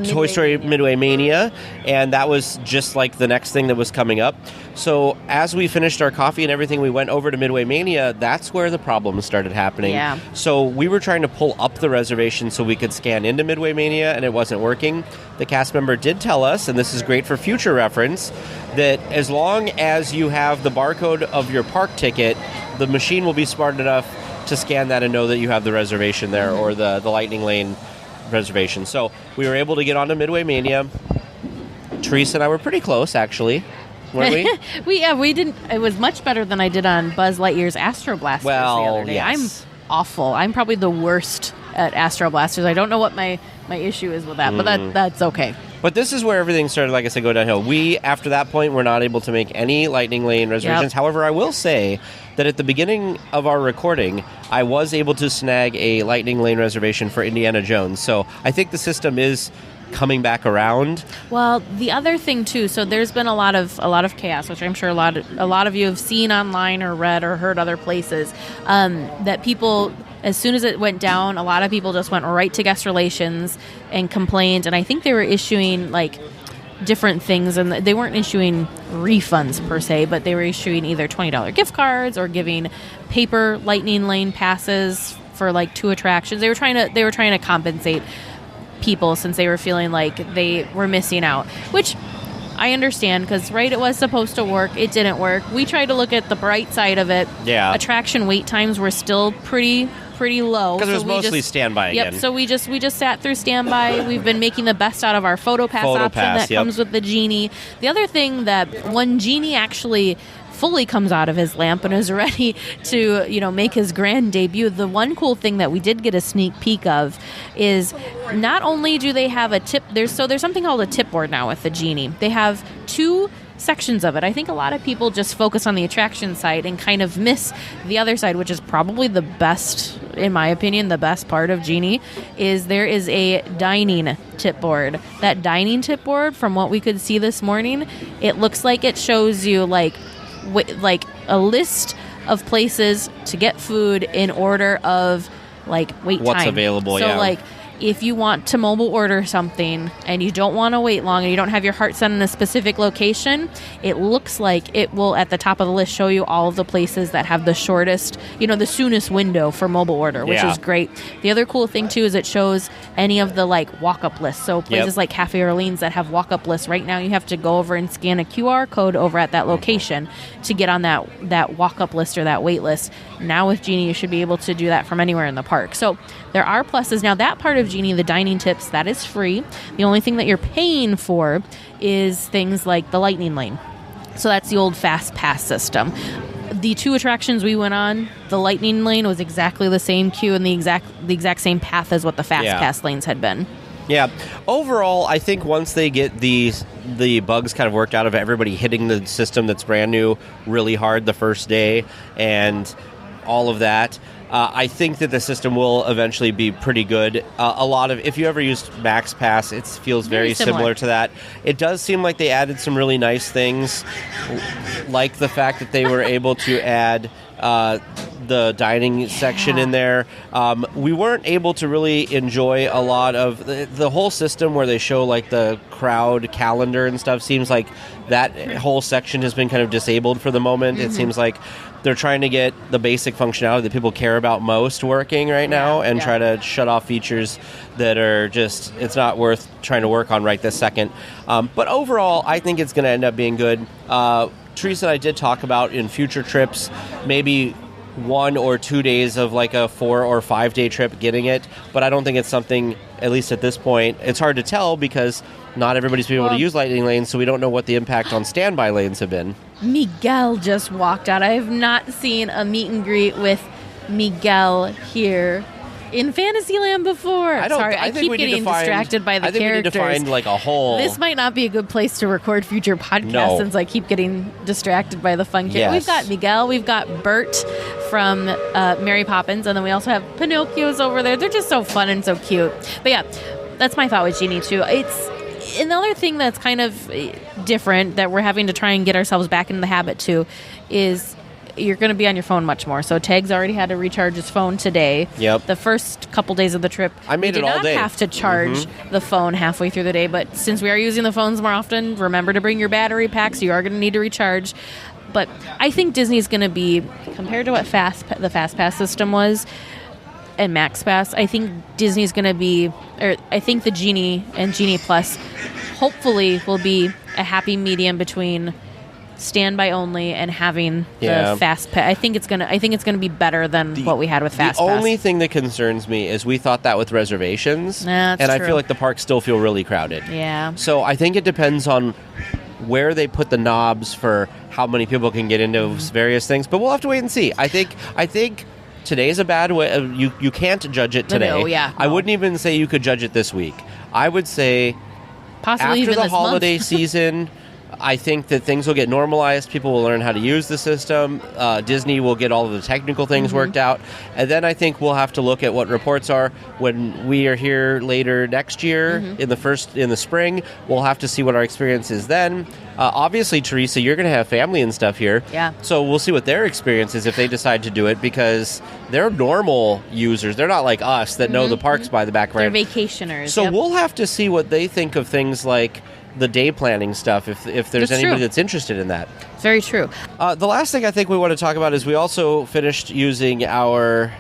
Toy Story Midway Mania, and that was just like the next thing that was coming up. So as we finished our coffee and everything, we went over to Midway Mania. That's where the problems started happening. Yeah. So we were trying to pull up the reservation so we could scan into Midway Mania, and it wasn't working. The cast member did tell us, and this is great for future reference, that as long as you have the barcode of your park ticket, the machine will be smart enough to scan that and know that you have the reservation there or the lightning lane reservation. So we were able to get onto Midway Mania. Teresa and I were pretty close, actually, weren't we? we didn't. It was much better than I did on Buzz Lightyear's Astro Blasters the other day. Yes. I'm awful. I'm probably the worst at Astro Blasters. I don't know what my issue is with that, but that's okay. But this is where everything started, like I said, go downhill. We, after that point, were not able to make any lightning lane reservations. Yep. However, I will say that at the beginning of our recording, I was able to snag a lightning lane reservation for Indiana Jones. So I think the system is coming back around. Well, the other thing too, so there's been a lot of chaos, which I'm sure a lot of you have seen online or read or heard other places, that people, as soon as it went down, a lot of people just went right to guest relations and complained, and I think they were issuing like different things, and they weren't issuing refunds per se, but they were issuing either $20 gift cards or giving paper lightning lane passes for like 2 attractions. They were trying to compensate people since they were feeling like they were missing out, which I understand because, it was supposed to work. It didn't work. We tried to look at the bright side of it. Yeah. Attraction wait times were still pretty low. Because it was mostly standby again. Yep, so we just sat through standby. We've been making the best out of our photo pass option that comes with the Genie. The other thing that when Genie actually fully comes out of his lamp and is ready to, make his grand debut, the one cool thing that we did get a sneak peek of is not only do they have a tip, there's something called a tip board now with the Genie. They have 2 sections of it. I think a lot of people just focus on the attraction side and kind of miss the other side, which is probably the best, in my opinion, the best part of Genie, is there is a dining tip board. That dining tip board, from what we could see this morning, it looks like it shows you like a list of places to get food in order of like wait time. What's available, so, yeah. If you want to mobile order something and you don't want to wait long and you don't have your heart set in a specific location, it looks like it will, at the top of the list, show you all of the places that have the shortest, the soonest window for mobile order, which is great. The other cool thing, too, is it shows any of the, walk-up lists. So places like Cafe Orleans that have walk-up lists, right now you have to go over and scan a QR code over at that location to get on that walk-up list or that wait list. Now with Genie, you should be able to do that from anywhere in the park. So there are pluses. Now, that part of Genie, the dining tips, that is free. The only thing that you're paying for is things like the lightning lane. So that's the old fast pass system. The 2 attractions we went on, the lightning lane was exactly the same queue and the exact same path as what the fast pass lanes had been. Yeah. Overall, I think once they get the bugs kind of worked out of everybody hitting the system that's brand new really hard the first day and all of that, I think that the system will eventually be pretty good. If you ever used Max Pass, it feels very similar to that. It does seem like they added some really nice things, like the fact that they were able to add the dining section in there. We weren't able to really enjoy a lot of the whole system where they show the crowd calendar and stuff. Seems like that whole section has been kind of disabled for the moment. It seems like they're trying to get the basic functionality that people care about most working right now and try to shut off features that are just, it's not worth trying to work on right this second. But overall, I think it's going to end up being good. Teresa and I did talk about in future trips, maybe 1 or 2 days of a 4 or 5 day trip getting it, but I don't think it's something, at least at this point, it's hard to tell because not everybody's been able to use lightning lanes, so we don't know what the impact on standby lanes have been. Miguel just walked out. I have not seen a meet and greet with Miguel here in Fantasyland before. I keep getting distracted by the characters. We need to find like a whole... This might not be a good place to record future podcasts since I keep getting distracted by the fun characters. Yes. We've got Miguel, we've got Bert from Mary Poppins, and then we also have Pinocchio's over there. They're just so fun and so cute. But yeah, that's my thought with Genie too. It's another thing that's kind of different that we're having to try and get ourselves back into the habit too is you're going to be on your phone much more. So Tag's already had to recharge his phone today. Yep. The first couple days of the trip, I made it all day. We did not have to charge the phone halfway through the day, but since we are using the phones more often, remember to bring your battery pack, so you are going to need to recharge. But I think Disney's going to be, compared to what the Fast Pass system was and Max Pass, I think Disney's going to be, or I think the Genie and Genie Plus hopefully will be a happy medium between standby only and having the Fast Pass. I think it's gonna be better than what we had with Fast Pass. The only thing that concerns me is we thought that with reservations, That's and true. I feel like the parks still feel really crowded. Yeah. So I think it depends on where they put the knobs for how many people can get into various things, but we'll have to wait and see. I think today's a bad way. You can't judge it today. No, yeah, I no. wouldn't even say you could judge it this week. I would say Possibly after even the this holiday month. season, I think that things will get normalized. People will learn how to use the system. Disney will get all of the technical things worked out. And then I think we'll have to look at what reports are when we are here later next year in the spring. We'll have to see what our experience is then. Obviously, Teresa, you're going to have family and stuff here. Yeah. So we'll see what their experience is if they decide to do it, because they're normal users. They're not like us that know the parks by the back of our They're hand. vacationers. So yep. we'll have to see what they think of things like the day planning stuff, if there's That's anybody true. that's interested in that. Very true. The last thing I think we want to talk about is we also finished using our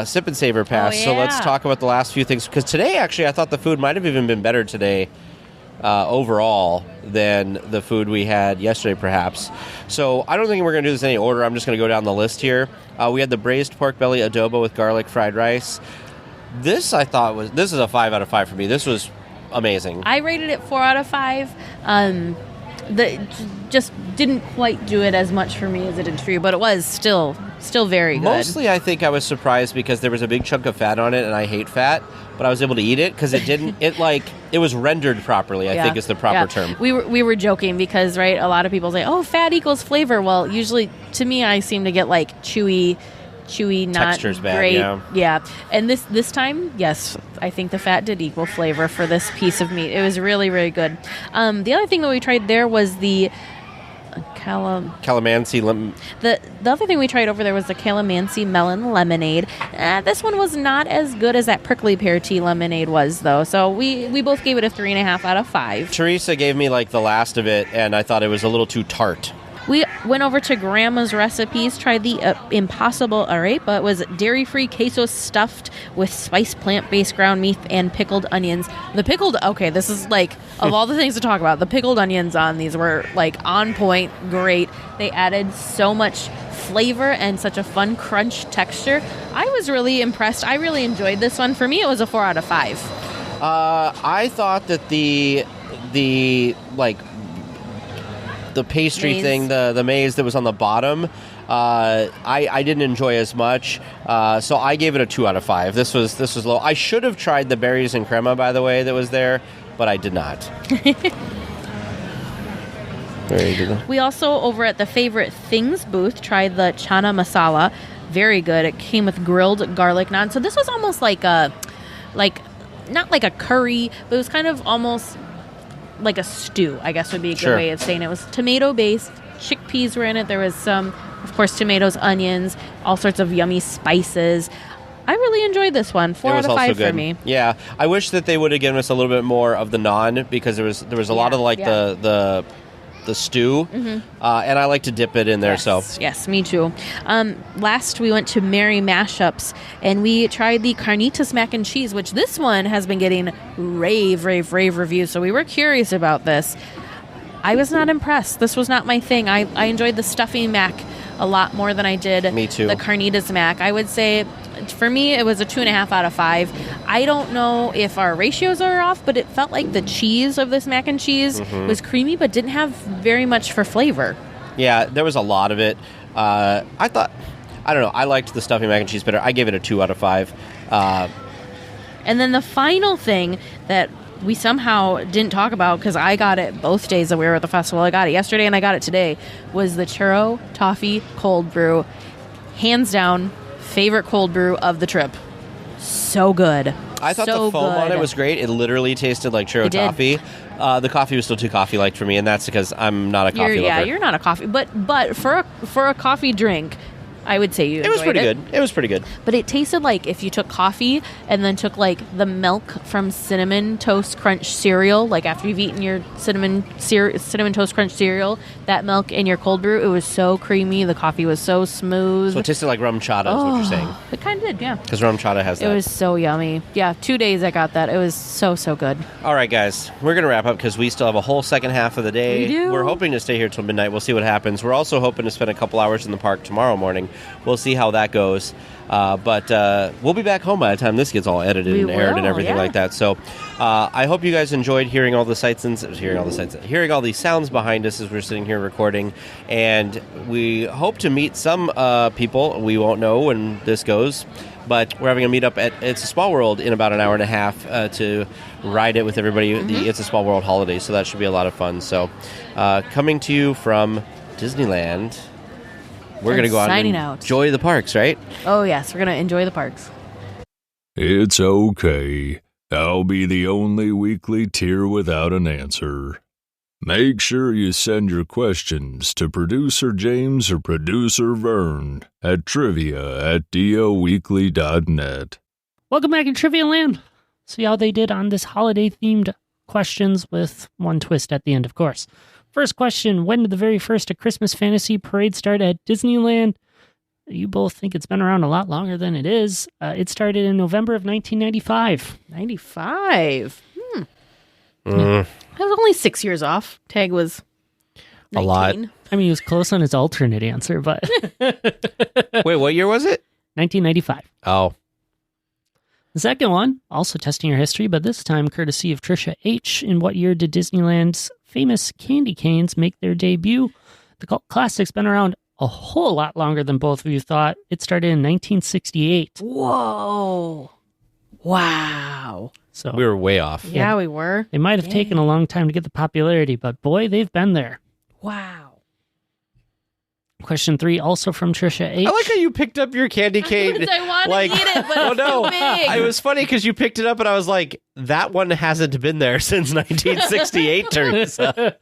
Sip and Savor Pass. Oh, So let's yeah. talk about the last few things, because today, actually, I thought the food might have even been better today overall than the food we had yesterday, perhaps. So I don't think we're going to do this in any order. I'm just going to go down the list here. We had the braised pork belly adobo with garlic fried rice. This, I thought, this is a 5 out of 5 for me. This was amazing. I rated it 4 out of 5. Just didn't quite do it as much for me as it did for you, but it was still very good. Mostly, I think I was surprised because there was a big chunk of fat on it, and I hate fat, but I was able to eat it because it didn't. It was rendered properly. I think is the proper term. We were joking because a lot of people say, "Oh, fat equals flavor." Well, usually to me, I seem to get like chewy, not Texture's bad, great. yeah. And this time, yes, I think the fat did equal flavor for this piece of meat. It was really, really good. The other thing that we tried there was the calamansi lemon. The other thing we tried over there was the calamansi melon lemonade. This one was not as good as that prickly pear tea lemonade was, though. So we both gave it a 3.5 out of 5. Teresa gave me like the last of it, and I thought it was a little too tart. We went over to Grandma's Recipes, tried the Impossible Arepa. It was dairy-free queso stuffed with spiced plant-based ground beef and pickled onions. This is like, of all the things to talk about, the pickled onions on these were like on point, great. They added so much flavor and such a fun crunch texture. I was really impressed. I really enjoyed this one. For me, it was a 4 out of 5. I thought that the pastry Maze. thing, the maze that was on the bottom, I didn't enjoy as much. So I gave it a 2 out of 5. This was low. I should have tried the berries and crema, by the way, that was there, but I did not. Very good. We also, over at the Favorite Things booth, tried the chana masala. Very good. It came with grilled garlic naan. So this was almost like not like a curry, but it was kind of almost like a stew, I guess would be a good way of saying it. It was tomato-based. Chickpeas were in it. There was some, of course, tomatoes, onions, all sorts of yummy spices. I really enjoyed this one. 4 out of 5 for me. Yeah. I wish that they would have given us a little bit more of the naan, because there was a lot of the stew, and I like to dip it in there. Yes, me too. Last, we went to Mary Mashups, and we tried the carnitas mac and cheese, which this one has been getting rave reviews, so we were curious about this. I was not impressed. This was not my thing. I enjoyed the stuffing mac a lot more than I did Me too. the carnitas mac. I would say, for me, it was a 2.5 out of 5. I don't know if our ratios are off, but it felt like the cheese of this mac and cheese was creamy, but didn't have very much for flavor. Yeah, there was a lot of it. I liked the stuffing mac and cheese better. I gave it a 2 out of 5. And then the final thing that we somehow didn't talk about, because I got it both days that we were at the festival. I got it yesterday and I got it today, was the churro toffee cold brew. Hands down, favorite cold brew of the trip. So good. I thought the foam on it was great. It literally tasted like churro toffee. The coffee was still too coffee-like for me, and that's because I'm not a coffee lover. Yeah, you're not a coffee. But for a coffee drink, I would say you enjoyed it. Was pretty good. It was pretty good. But it tasted like if you took coffee and then took like the milk from Cinnamon Toast Crunch cereal, like after you've eaten your Cinnamon Toast Crunch cereal, that milk in your cold brew, it was so creamy. The coffee was so smooth. So it tasted like rum chata is what you're saying. It kind of did, yeah. Because rum chata has that. It was so yummy. Yeah, 2 days I got that. It was so good. All right, guys. We're going to wrap up because we still have a whole second half of the day. We do. We're hoping to stay here till midnight. We'll see what happens. We're also hoping to spend a couple hours in the park tomorrow morning. We'll see how that goes. But we'll be back home by the time this gets all edited and aired and everything like that. So I hope you guys enjoyed hearing all the hearing all these sounds behind us as we're sitting here recording. And we hope to meet some people. We won't know when this goes, but we're having a meetup at It's a Small World in about an hour and a half to ride it with everybody. The It's a Small World holiday. So that should be a lot of fun. So coming to you from Disneyland. We're going to go out and enjoy the parks, right? Oh, yes. We're going to enjoy the parks. It's okay. I'll be the only weekly tier without an answer. Make sure you send your questions to Producer James or Producer Vern at trivia@DLWeekly.net. Welcome back to Trivia Land. See how they did on this holiday-themed questions with one twist at the end, of course. First question, when did the very first A Christmas Fantasy parade start at Disneyland? You both think it's been around a lot longer than it is. It started in November of 1995. 95? I was only 6 years off. Tag was 19. A lot. I mean, he was close on his alternate answer, but... Wait, what year was it? 1995. Oh. The second one, also testing your history, but this time courtesy of Trisha H. In what year did Disneyland's famous candy canes make their debut? The cult classic's been around a whole lot longer than both of you thought. It started in 1968. Whoa. Wow. So we were way off. Yeah, we were. It might have taken a long time to get the popularity, but boy, they've been there. Wow. Question 3, also from Trisha H. I like how you picked up your candy cane. I want to eat it, but it's too big. It was funny because you picked it up and I was like, that one hasn't been there since 1968, Teresa.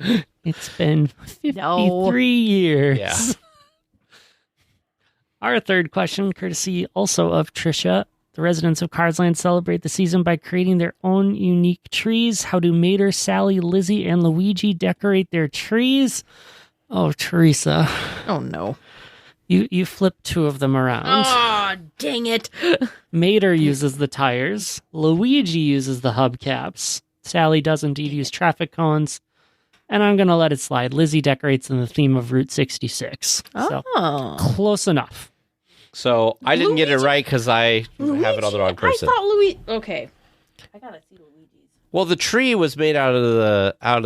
It's been 53 years. Yeah. Our third question, courtesy also of Trisha. The residents of Carsland celebrate the season by creating their own unique trees. How do Mater, Sally, Lizzie, and Luigi decorate their trees? Oh, Teresa. Oh, no. You flip 2 of them around. Oh, dang it. Mater uses the tires. Luigi uses the hubcaps. Sally does indeed use traffic cones. And I'm going to let it slide. Lizzie decorates in the theme of Route 66. So, close enough. So I didn't get it right because I have it on the wrong person. I thought Luigi... Okay. I got to see Luigi's. Well, the tree was made out of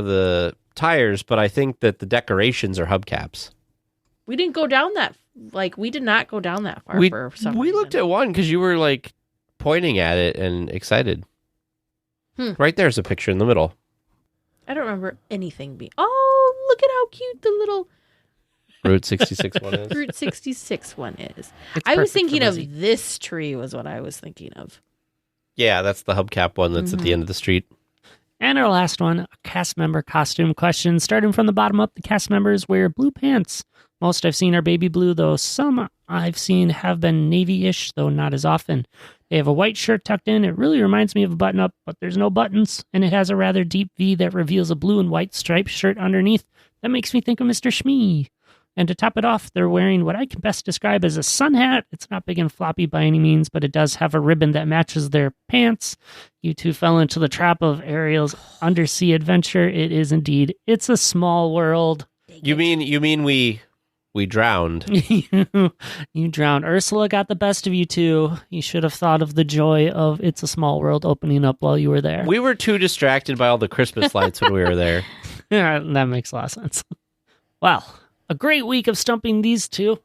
the tires, but I think that the decorations are hubcaps. We didn't go down that... we did not go down that far for some We reason. looked at one because you were, pointing at it and excited. Right there's a picture in the middle. I don't remember anything being... Oh, look at how cute the little... Route 66 one is. Route 66 one is. It's I was perfect thinking for of Lizzie. this tree was what I was thinking of. Yeah, that's the hubcap one that's at the end of the street. And our last one, a cast member costume question. Starting from the bottom up, the cast members wear blue pants. Most I've seen are baby blue, though some I've seen have been navy-ish, though not as often. They have a white shirt tucked in. It really reminds me of a button-up, but there's no buttons, and it has a rather deep V that reveals a blue and white striped shirt underneath. That makes me think of Mr. Shmee. And to top it off, they're wearing what I can best describe as a sun hat. It's not big and floppy by any means, but it does have a ribbon that matches their pants. You two fell into the trap of Ariel's undersea adventure. It is indeed. It's a small world. You mean we drowned? You drowned. Ursula got the best of you two. You should have thought of the joy of It's a Small World opening up while you were there. We were too distracted by all the Christmas lights when we were there. Yeah, that makes a lot of sense. Well, a great week of stumping these two.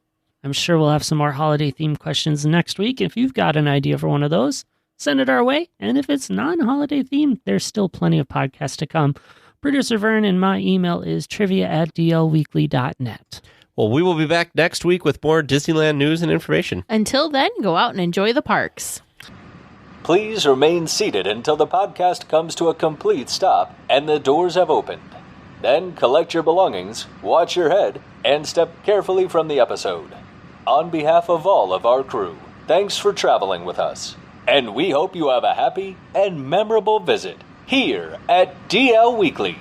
I'm sure we'll have some more holiday-themed questions next week. If you've got an idea for one of those, send it our way. And if it's non-holiday themed, there's still plenty of podcasts to come. Producer Vern, and my email is trivia@dlweekly.net. Well, we will be back next week with more Disneyland news and information. Until then, go out and enjoy the parks. Please remain seated until the podcast comes to a complete stop and the doors have opened. Then collect your belongings, watch your head, and step carefully from the episode. On behalf of all of our crew, thanks for traveling with us. And we hope you have a happy and memorable visit here at DL Weekly.